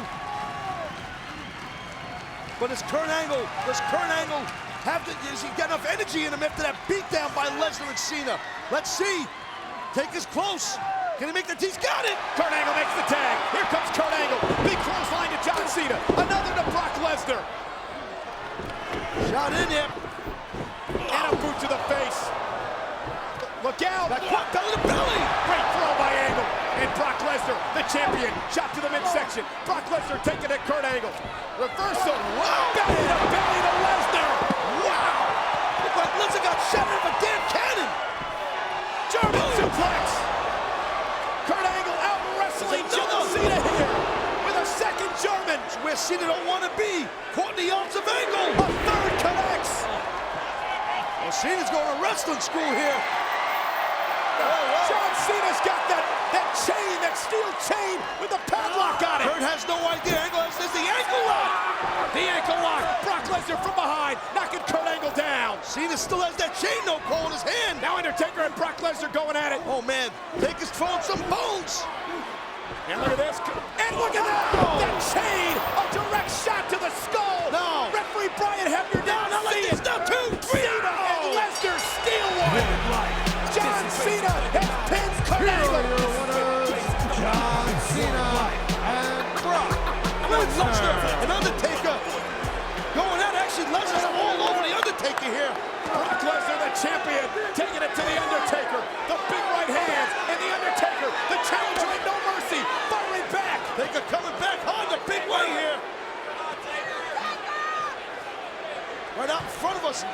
But does Kurt Angle has he got enough energy in him after that beatdown by Lesnar and Cena? Let's see. Taker's close. Can he make the He's got it! Kurt Angle makes the tag. Here comes Kurt Angle. Big clothesline to John Cena. Another to Brock Lesnar. Shot in there. And a boot to the face. Look out. That quad belly to belly. Great throw by Angle. And Brock Lesnar, the champion, shot to the midsection. Brock Lesnar taking it, Kurt Angle. Reversal. Wow. Belly to Lesnar. Wow. Looked like Lesnar got shot out of a damn cannon. German suplex. Kurt Angle out wrestling John Cena here with a second German. It's where Cena don't want to be. Caught in the arms of Angle. A third connects. Well, Cena's going to wrestling school here. John Cena's got that chain, that steel chain with the padlock on it. Kurt has no idea. Angle has the ankle lock. The ankle lock. Brock Lesnar from behind, knocking Kurt Angle down. Cena still has that chain no Cole in his hand. Now Undertaker and Brock Lesnar going at it. Oh man, Taker's throwing some bones. And look at this. And look at that. That chain, a direct shot to the skull. No. Referee Brian Hebner didn't see it. Now 2, 3. Cena and Lesnar steal one. John Cena has pinned Kurt Angle. John Cena and Brock Lesnar and Undertaker going at it. Actually, Lesnar's all over the Undertaker here. Brock Lesnar, the champion, taking it to the Undertaker. The big right hand, and the Undertaker, the challenger at No Mercy, firing back. Taker coming back hard the big way here. Right out in front of us.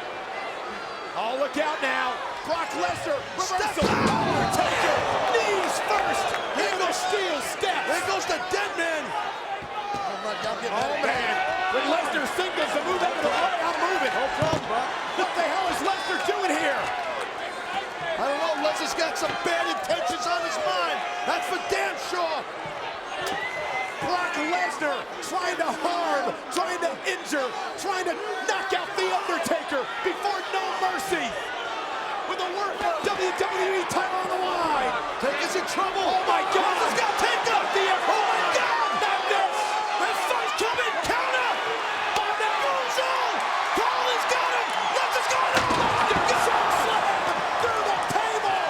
Oh, look out now. Brock Lesnar, reversal. Undertaker, knees first. Angle steel step. There goes the dead man. Oh my God, I'm getting Oh man, when Lesnar signals to move out of the way, I'm moving. no problem, Brock. What the hell is Lesnar doing here? I don't know. Lesnar's got some bad intentions on his mind. That's for damn sure. Brock Lesnar trying to harm, trying to injure, trying to knock out The Undertaker. Lesnar before No Mercy with the work WWE title on the line. Taker's in trouble. Oh my God, let's go take up the air. Oh my God, Magnus. The fight's coming, counter. On the Bruzel. Cole has got him. Lesnar's got him. Choke slam through the table.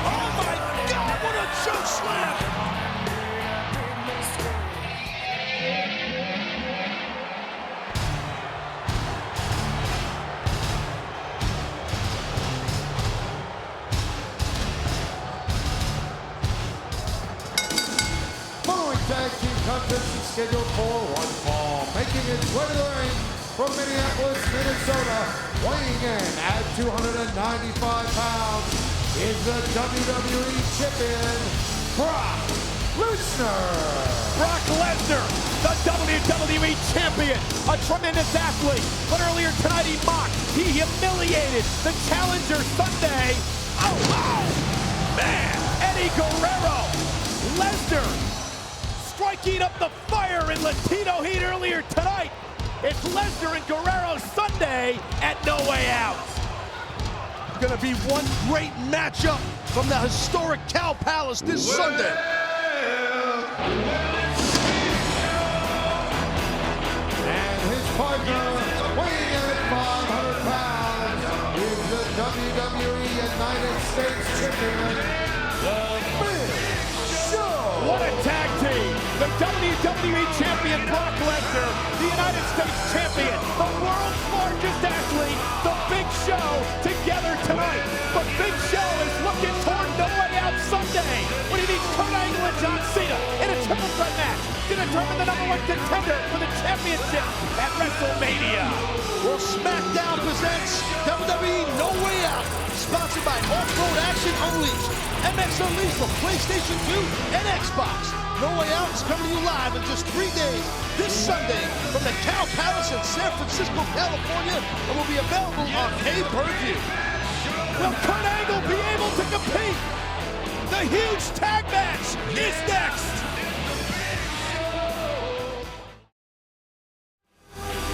Oh my God, what a choke slam. Tag team contest is scheduled for one fall. Making its way to the ring from Minneapolis, Minnesota, weighing in at 295 pounds, is the WWE Champion, Brock Lesnar. Brock Lesnar, the WWE Champion, a tremendous athlete. But earlier tonight he mocked, he humiliated the challenger Sunday. Oh, man, Eddie Guerrero. Lesnar striking up the fire in Latino Heat earlier tonight. It's Lesnar and Guerrero Sunday at No Way Out. Gonna be one great matchup from the historic Cow Palace this Sunday. And his partner, weighing in at 500 pounds, is the WWE United States Champion, The Big Show. What a tag team! The WWE Champion Brock Lesnar, the United States Champion, the world's largest athlete, the Big Show, together tonight. But Big Show is looking toward No Way Out Sunday when he meets Kurt Angle and John Cena in a triple threat match to determine the #1 contender for the championship at WrestleMania. Well, SmackDown presents WWE No Way Out, sponsored by Off-Road Action Unleashed, MX Unleashed for PlayStation 2 and Xbox. No Way Out is coming to you live in just 3 days this Sunday from the Cow Palace in San Francisco, California, and will be available on pay-per-view. Will Kurt Angle be able to compete? The huge tag match is next.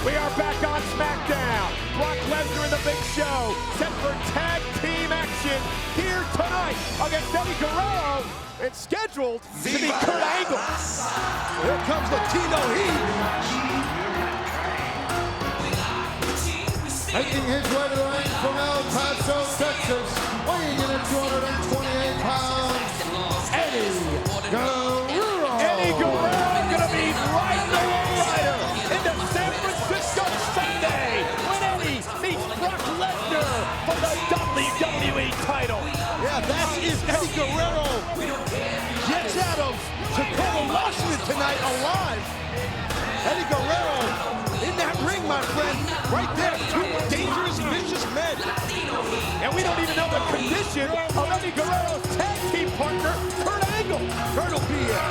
We are back on SmackDown. Brock Lesnar and the Big Show set for tag team action here tonight against Eddie Guerrero. It's scheduled to be Kurt Angle. Here comes Latino Heat. Making his way to the ring from El Paso, Texas, weighing in at 228 pounds, Eddie Guerrero. Eddie Guerrero gonna be riding the lowrider into San Francisco Sunday when Eddie meets Brock Lesnar for the WWE title. Yeah, that is Eddie Guerrero. Gets out of Tacoma, Washington tonight alive. Eddie Guerrero in that ring, my friend. Right there, two dangerous, vicious men. And we don't even know the condition of Eddie Guerrero's tag team partner, Kurt Angle. Kurt will be here.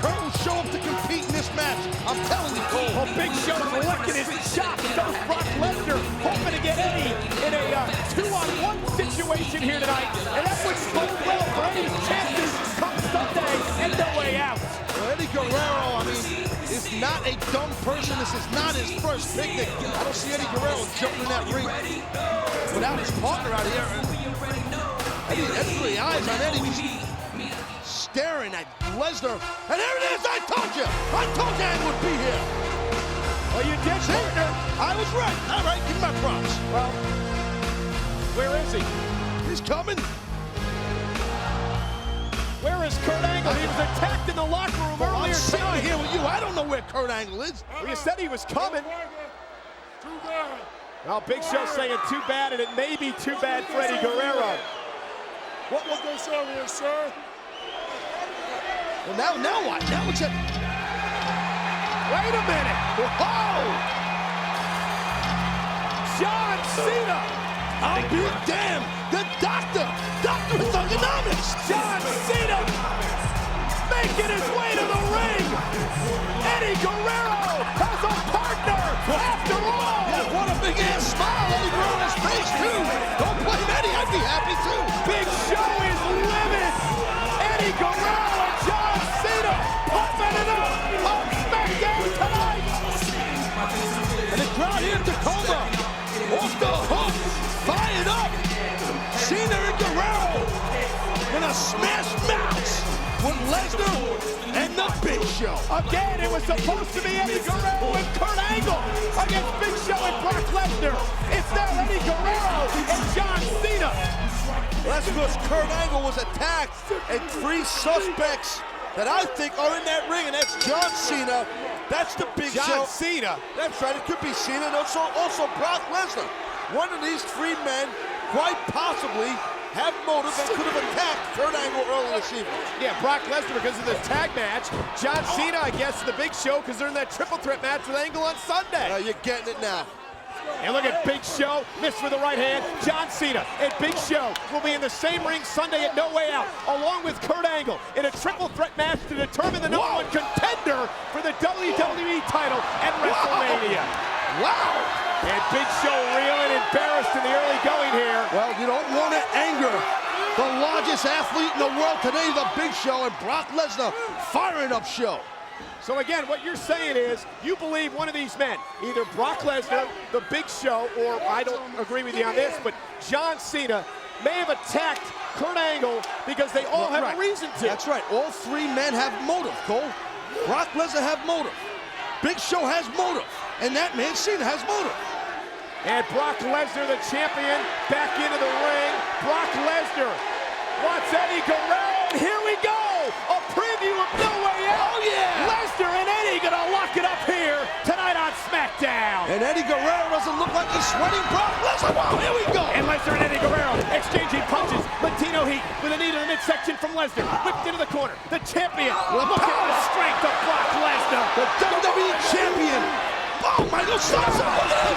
Kurt will show up to compete in this match. I'm telling you, Cole. Well, Big Show's licking his chops. So's Brock Lesnar, hoping to get Eddie in a 2-on-1 situation here tonight. And that would bode well for Eddie's chances come Sunday and No Way Out. Well, Eddie Guerrero, I mean, is not a dumb person. This is not his first picnic. I don't see Eddie Guerrero jumping in that ring without his partner out here. Eddie, eyes on Eddie, just staring at Lesnar. And there it is, I told you Angle would be here. Well, you did, partner. I was right. All right, give me my props. Well, where is he? He's coming. Where is Kurt Angle? He was attacked in the locker room Well, earlier I'm sitting tonight. here with you. I don't know where Kurt Angle is. Well, you said he was coming. Too bad. Well, Big Show saying too bad, and it may be too bad for Eddie Guerrero. What was this earlier, sir? Well, now what? Now it's a... Wait a minute. Whoa! John Cena. I'll be damned. The Doctor of Thugonomics. John Cena making his way to the ring. Eddie Guerrero has a partner after all. Yeah, what a big ass smile Eddie Guerrero's face too. Don't blame Eddie. I'd be happy too. Big Show is livid. Eddie Guerrero and John Cena pumping it up on SmackDown tonight. And the crowd here in Tacoma Lesnar and the Big Show. Again, it was supposed to be Eddie Guerrero and Kurt Angle against Big Show and Brock Lesnar. It's now Eddie Guerrero and John Cena. That's because Kurt Angle was attacked and 3 suspects that I think are in that ring, and that's John Cena. That's the Big Show. John Cena. That's right, it could be Cena and also Brock Lesnar. One of these 3 men quite possibly have motive and could have attacked Kurt Angle earlier this evening. Yeah, Brock Lesnar because of the tag match. John Cena, I guess, the Big Show because they're in that triple threat match with Angle on Sunday. You're getting it now. And look at Big Show, missed with the right hand. John Cena and Big Show will be in the same ring Sunday at No Way Out, along with Kurt Angle, in a triple threat match to determine the #1 contender for the WWE title at WrestleMania. Wow! And Big Show reeling, embarrassed in the early going here. Well, you don't want to anger the largest athlete in the world today, the Big Show, and Brock Lesnar firing up Show. So again, what you're saying is you believe one of these men, either Brock Lesnar, the Big Show, or I don't agree with you on this, but John Cena may have attacked Kurt Angle because they all have a reason to. That's right. All 3 men have motive, Cole. Brock Lesnar have motive. Big Show has motive. And that man, Cena, has motive. And Brock Lesnar, the champion, back into the ring. Brock Lesnar wants Eddie Guerrero. Here we go. A preview of No Way Out. Oh, yeah. Lesnar and Eddie gonna lock it up here tonight on SmackDown. And Eddie Guerrero doesn't look like he's sweating Brock Lesnar. Wow, here we go. And Lesnar and Eddie Guerrero exchanging punches. Latino Heat with a knee to the midsection from Lesnar. Whipped into the corner. The champion. Look at the strength of Brock Lesnar. The WWE champion. Oh, my God. Stop.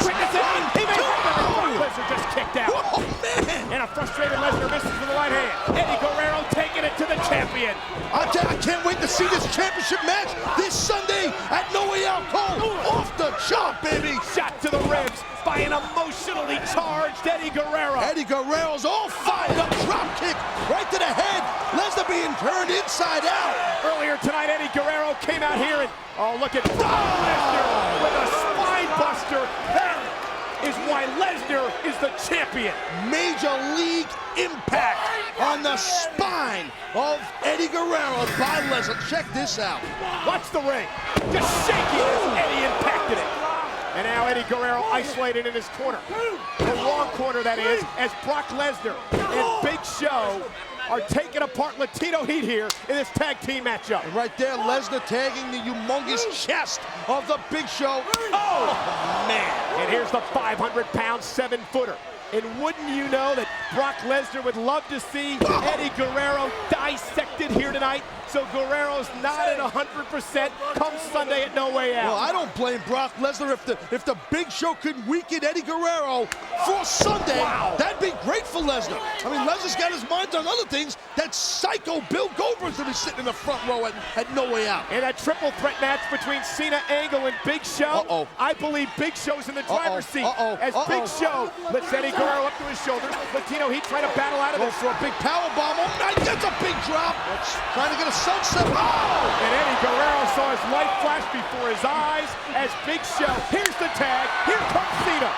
Witness it. He made Brock Lesnar just kicked out. Oh, man. And a frustrated Lesnar misses with the right hand. Eddie Guerrero taking it to the champion. I can't wait to see this championship match this Sunday at No Way Out, Cole. Off the chop, baby. Shot to the ribs by an emotionally charged Eddie Guerrero. Eddie Guerrero's all fired up. Drop kick right to the head. Lesnar being turned inside out. Earlier tonight, Eddie Guerrero came out here and, oh, look at Brock Lesnar with a spine buster. That is why Lesnar is the champion. Major League impact on the spine of Eddie Guerrero by Lesnar. Check this out. Watch the ring. Just shaking as Eddie impacted it. And now Eddie Guerrero isolated in his corner. The wrong corner, that is, as Brock Lesnar and Big Show are taking apart Latino Heat here in this tag team matchup. And right there, Lesnar tagging the humongous chest of the Big Show. Oh, man. And here's the 500-pound 7-footer. And wouldn't you know that Brock Lesnar would love to see Eddie Guerrero dissected here tonight? So Guerrero's not at 100% come Sunday at No Way Out. Well, I don't blame Brock Lesnar if the Big Show could weaken Eddie Guerrero for Sunday. Wow. That'd be great for Lesnar. I mean, Lesnar's got his mind on other things. That psycho Bill Goldberg's gonna be sitting in the front row at No Way Out. And that triple threat match between Cena, Angle, and Big Show. I believe Big Show's in the driver's seat. As Big Show lets Eddie Guerrero up to his shoulders. Latino Heat trying to battle out of this. For a big power bomb. Oh, nice. That's a big drop. Trying to get a sunset. Oh! And Eddie Guerrero saw his light flash before his eyes as Big Show. Here's the tag. Here comes Cena.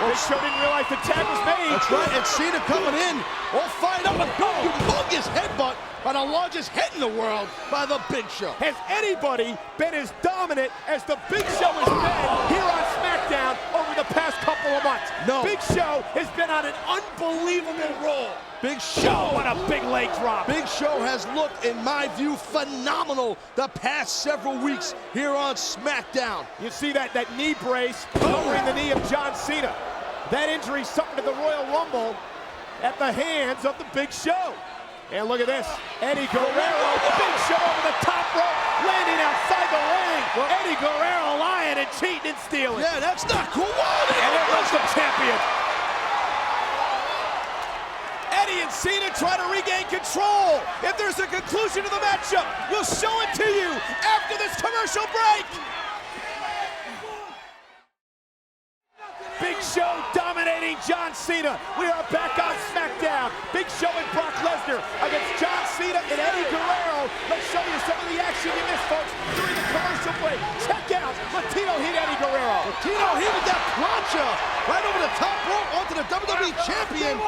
Big Show didn't realize the tag was made. That's right. And Cena coming in, all fired up. A humongous headbutt by the largest head in the world by the Big Show. Has anybody been as dominant as the Big Show has been here on SmackDown over the past couple of months? No. Big Show has been on an unbelievable roll. Big Show. What a big leg drop. Big Show has looked, in my view, phenomenal the past several weeks here on SmackDown. You see that knee brace covering the knee of John Cena. That injury suffered at the Royal Rumble at the hands of the Big Show. And look at this. Eddie Guerrero, Big Show over the top rope, landing outside the ring. Eddie Guerrero lying and cheating and stealing. Yeah, that's not cool. And there goes the champion. Eddie and Cena try to regain control. If there's a conclusion to the matchup, we'll show it to you after this commercial break. Big Show dominates. dominating John Cena. We are back on SmackDown. Big Show and Brock Lesnar against John Cena and Eddie Guerrero. Let's show you some of the action you missed, folks, during the commercial break. Check out Latino Heat Eddie Guerrero. Latino Heat with that plancha right over the top rope onto the WWE Champion.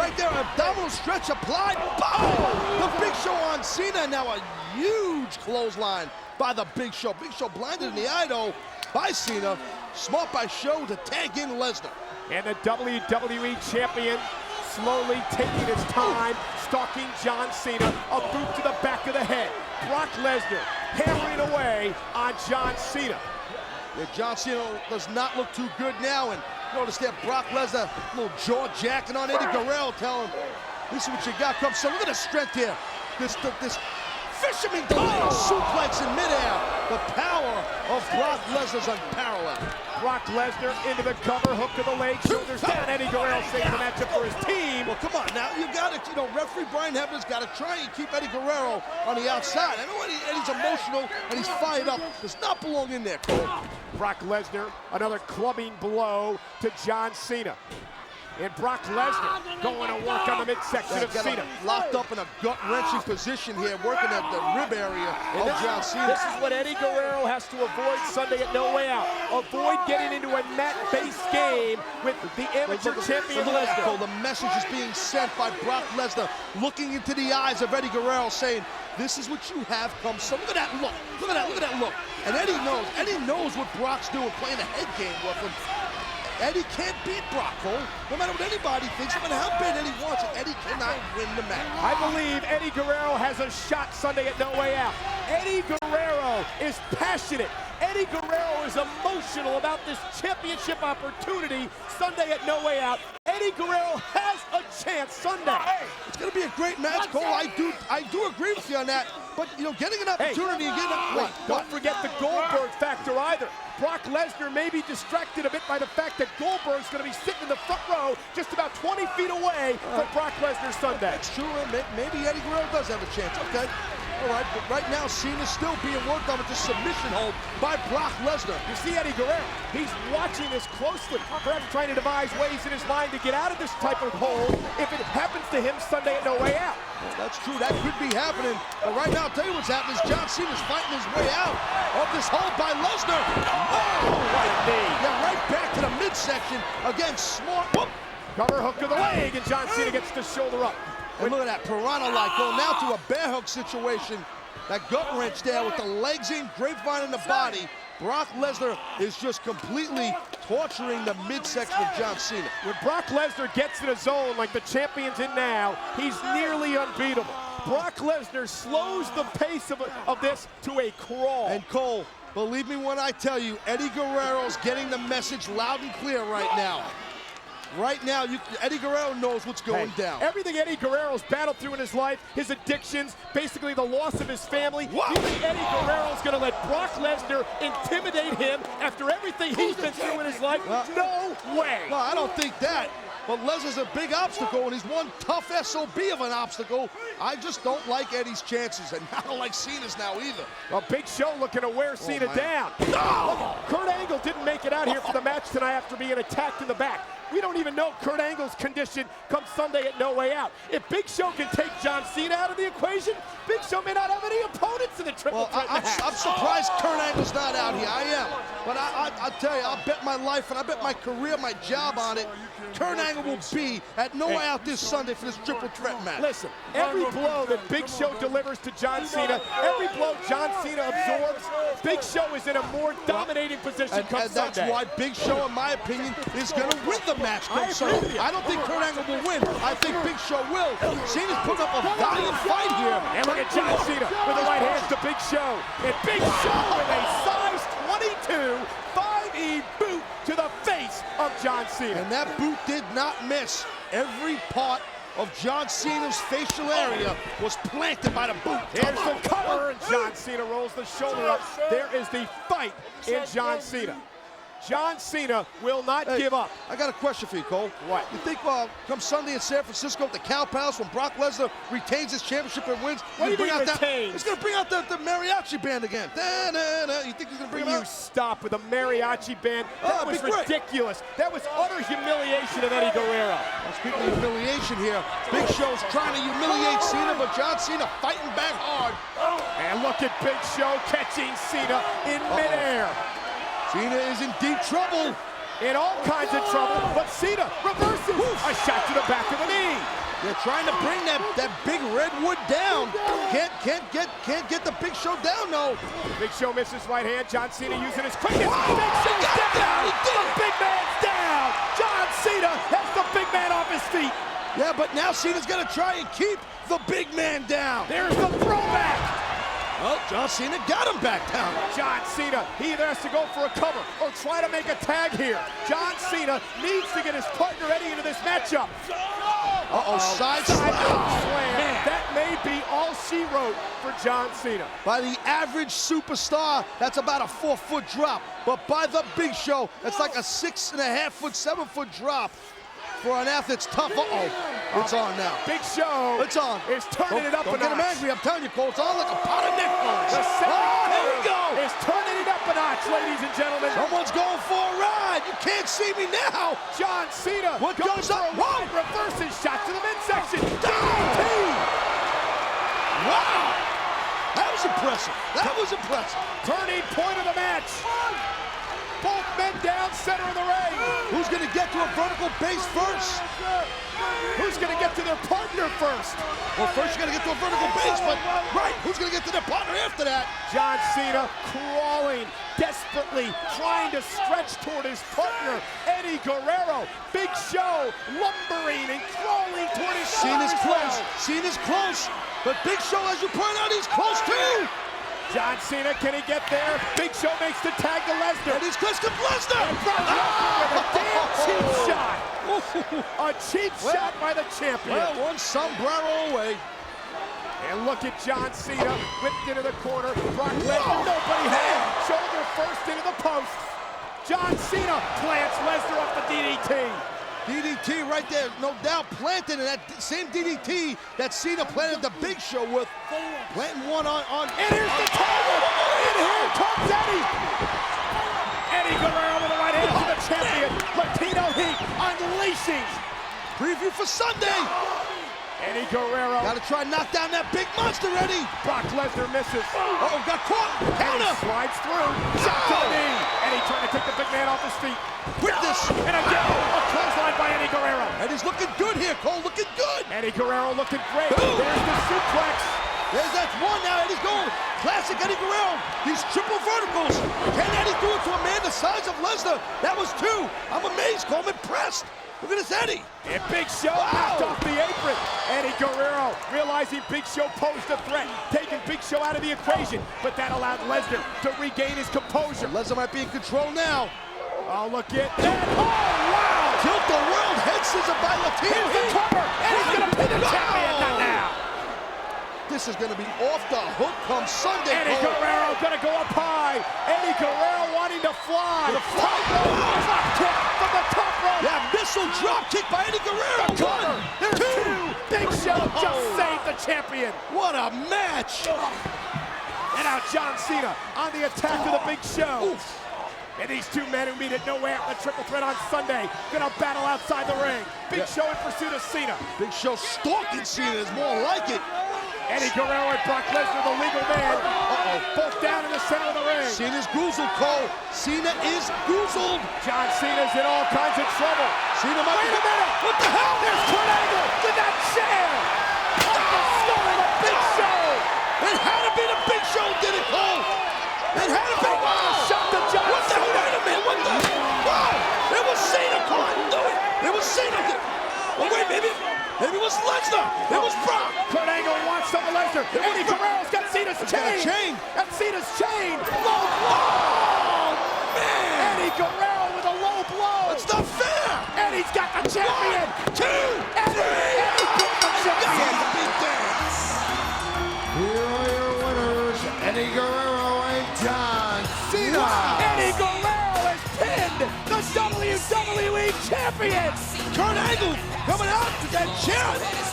Right there, abdominal stretch applied. Boom! The Big Show on Cena. Now a huge clothesline by the Big Show. Big Show blinded in the eye, though, by Cena. Smart by Show to tag in Lesnar. And the WWE Champion slowly taking his time, stalking John Cena, a boot to the back of the head. Brock Lesnar hammering away on John Cena. Yeah, John Cena does not look too good now, and notice that Brock Lesnar, a little jaw jacking on Eddie Guerrero, telling him, this is what you got, come. So look at the strength here. This fisherman suplex in midair. The power of Brock Lesnar's unparalleled. Brock Lesnar into the cover, hook to the leg, shoulders down. Eddie Guerrero saves the matchup for his team. Well, come on, now you got to, referee Brian Hebner's got to try and keep Eddie Guerrero on the outside. I know Eddie's emotional and he's fired up. Does not belong in there, Cole. Brock Lesnar, another clubbing blow to John Cena. And Brock Lesnar going to work on the midsection of Cena. Locked up in a gut-wrenching position here, working at the rib area of John Cena. This is what Eddie Guerrero has to avoid Sunday at No Way Out. Avoid getting into a mat-based game with the amateur champion Lesnar. The message is being sent by Brock Lesnar, looking into the eyes of Eddie Guerrero, saying, this is what you have come. So look at that look. Look at that look. And Eddie knows what Brock's doing, playing a head game with him. Eddie can't beat Brock, Cole. No matter what anybody thinks, no matter how bad Eddie wants it, Eddie cannot win the match. I believe Eddie Guerrero has a shot Sunday at No Way Out. Eddie Guerrero is passionate. Eddie Guerrero is emotional about this championship opportunity Sunday at No Way Out. Eddie Guerrero has a chance Sunday. It's going to be a great match, Cole. I do agree with you on that. But, getting an opportunity and getting Don't forget the Goldberg factor either. Brock Lesnar may be distracted a bit by the fact that Goldberg's going to be sitting in the front row just about 20 feet away from Brock Lesnar Sunday. That's true. Maybe Eddie Guerrero does have a chance, okay? All right, but right now Cena's still being worked on with the submission hold by Brock Lesnar. You see Eddie Guerrero, he's watching this closely, perhaps trying to devise ways in his mind to get out of this type of hold if it happens to him Sunday at No Way Out. Well, that's true, that could be happening. But right now, I'll tell you what's happening is John Cena's fighting his way out of this hold by Lesnar. Oh, right knee. Yeah, right back to the midsection. Again, smart. Whoop. Cover hook to the leg, and John Cena gets the shoulder up. And look at that, piranha-like going now to a bear hug situation. That gut wrench there with the legs in, grapevine in the body. Brock Lesnar is just completely torturing the midsection of John Cena. When Brock Lesnar gets in a zone like the champion's in now, he's nearly unbeatable. Brock Lesnar slows the pace of this to a crawl. And Cole, believe me when I tell you, Eddie Guerrero's getting the message loud and clear right now. Right now, Eddie Guerrero knows what's going down. Everything Eddie Guerrero's battled through in his life, his addictions, basically the loss of his family. You think Eddie Guerrero's going to let Brock Lesnar intimidate him after everything he's been through in his life? No way. No, I don't think that. But Lesnar's a big obstacle, and he's one tough SOB of an obstacle. I just don't like Eddie's chances, and I don't like Cena's now either. A Big Show looking to wear Cena down. No! Kurt Angle didn't make it out here for the match tonight after being attacked in the back. We don't even know Kurt Angle's condition come Sunday at No Way Out. If Big Show can take John Cena out of the equation, Big Show may not have any opponents in the triple threat match. I'm surprised Kurt Angle's not out here. I am. But I'll tell you, I'll bet my life and I bet my career, my job on it, Kurt Angle will be at No Way Out this Sunday for this triple threat match. Listen, every blow that Big Show delivers to John Cena, every blow John Cena absorbs, Big Show is in a more dominating position come Sunday. And that's why Big Show, in my opinion, is going to win the match come Sunday. I don't think Kurt Angle will win. I think Big Show will. Cena's put up a valiant fight here. And look at John Cena with the right hands to Big Show. And Big Show with a size 22 5E boot to the face of John Cena. And that boot did not miss. Every part of John Cena's facial area was planted by the boot. Here's the cover, and John Cena rolls the shoulder up. There is the fight in John Cena. John Cena will not give up. I got a question for you, Cole. What? You think come Sunday in San Francisco at the Cow Palace when Brock Lesnar retains his championship and wins, What do you mean retains? He's going to bring out the mariachi band again. Da-na-na. You think he's going to bring Will it you out? stop with a mariachi band? That was be great. ridiculous. That was utter humiliation of Eddie Guerrero. Well, speaking of humiliation here, Big Show's trying to humiliate Cena, but John Cena fighting back hard. And look at Big Show catching Cena in midair. Cena is in deep trouble. In all kinds of trouble, but Cena reverses. A shot to the back of the knee. They're trying to bring that big redwood down. Can't get the Big Show down, no. Big Show misses right hand. John Cena using his quickness. Big Show's down. The big man's down. John Cena has the big man off his feet. Yeah, but now Cena's gonna try and keep the big man down. There's the throwback. Well, John Cena got him back down. John Cena, he either has to go for a cover or try to make a tag here. John Cena needs to get his partner Eddie into this matchup. Side slam. That may be all she wrote for John Cena. By the average superstar, that's about a 4-foot drop. But by the Big Show, that's like a 6.5-foot, 7-foot drop. For an athlete, it's tough. It's on now. Big Show It's on. is turning it up a Don't get him notch. angry. I'm telling you, Cole. It's on like a pot of nickels. The There we go. is turning it up a notch, ladies and gentlemen. Someone's going for a ride. You can't see me now. John Cena What goes goes for up? a wide reverses shot to the midsection. DDT. Wow. That was impressive. That was impressive. Turning point of the match. Both men down center of the ring. Who's going to get to a vertical base first? Who's going to get to their partner first? Well, first you got to get to a vertical base, but right, who's going to get to their partner after that? John Cena crawling, desperately trying to stretch toward his partner, Eddie Guerrero. Big Show lumbering and crawling toward his Cena's partner. close. Cena's close. But Big Show, as you point out, he's close too. John Cena, can he get there? Big Show makes the tag to Lesnar. And he's close to Lesnar. And Brock Lesnar with a damn cheap shot. A cheap shot by the champion. Well, one sombrero away. And look at John Cena whipped into the corner. Brock Lesnar, nobody had. Shoulder first into the post. John Cena plants Lesnar off the DDT. DDT right there, no doubt, planted in that same DDT that Cena planted the Big Show with. Planting one on. And here's the tiger. And here comes Eddie. Eddie Guerrero with the right hand to the champion. Latino Heat unleashing. Preview for Sunday. Eddie Guerrero. Got to try and knock down that big monster, Eddie. Brock Lesnar misses. Got caught. Eddie Counter. slides through. Shot to the knee. Eddie trying to take the big man off his feet. Quickness. And again, a clothesline by Eddie Guerrero. Eddie's looking good here, Cole. Looking good. Eddie Guerrero looking great. Ooh. There's the suplex. That's one now. Eddie's going. Classic Eddie Guerrero. These triple verticals. Can Eddie do it to a man the size of Lesnar? That was 2. I'm amazed, Cole. I'm impressed. Look at this Eddie. And Big Show knocked off the apron. Eddie Guerrero realizing Big Show posed a threat, taking Big Show out of the equation, but that allowed Lesnar to regain his composure. Lesnar might be in control now. Oh, look at that. Oh, wow. Tilt the world head scissor by Latino. Here's the cover. And he's going to pin the champion. Not now. This is going to be off the hook come Sunday. Eddie Cole. Guerrero going to go up high. Eddie Guerrero wanting to fly. Top rope. Drop kick from the top rope. Yeah, missile drop kick by Eddie Guerrero. Cover. There's 2. Big Show just saved the champion. What a match. And now John Cena on the attack of the Big Show. And these 2 men who meet at Nowhere in the triple threat on Sunday gonna battle outside the ring. Big Show in pursuit of Cena. Big Show stalking Cena is more like it. Eddie Guerrero and Brock Lesnar, the legal man. Both down in the center of the ring. Cena's goozled, Cole. Cena is goozled. John Cena's in all kinds of trouble. Cena might Wait a minute. What the hell? There's Kurt Angle. Did that chair. Off the start of the Big Show. It had to be the Big Show did it, Cole. It had to be. Shot to John What the hell? Cena. Wait a minute. What the? Wow. It was Cena. Come on, do it. It was Cena. Oh, wait, maybe it was Lesnar. It was Brock. Kurt Angle wants some of Lesnar. Eddie Guerrero's got Cena's chain. And Cena's chain. Low blow. Oh, man. Eddie Guerrero with a low blow. It's not fair. Eddie's got the champion. 1, 2, 3. Eddie got the champion. Here are your winners, Eddie Guerrero and John Cena. Eddie Guerrero has pinned WWE Champion. Kurt Angle coming out to that chair.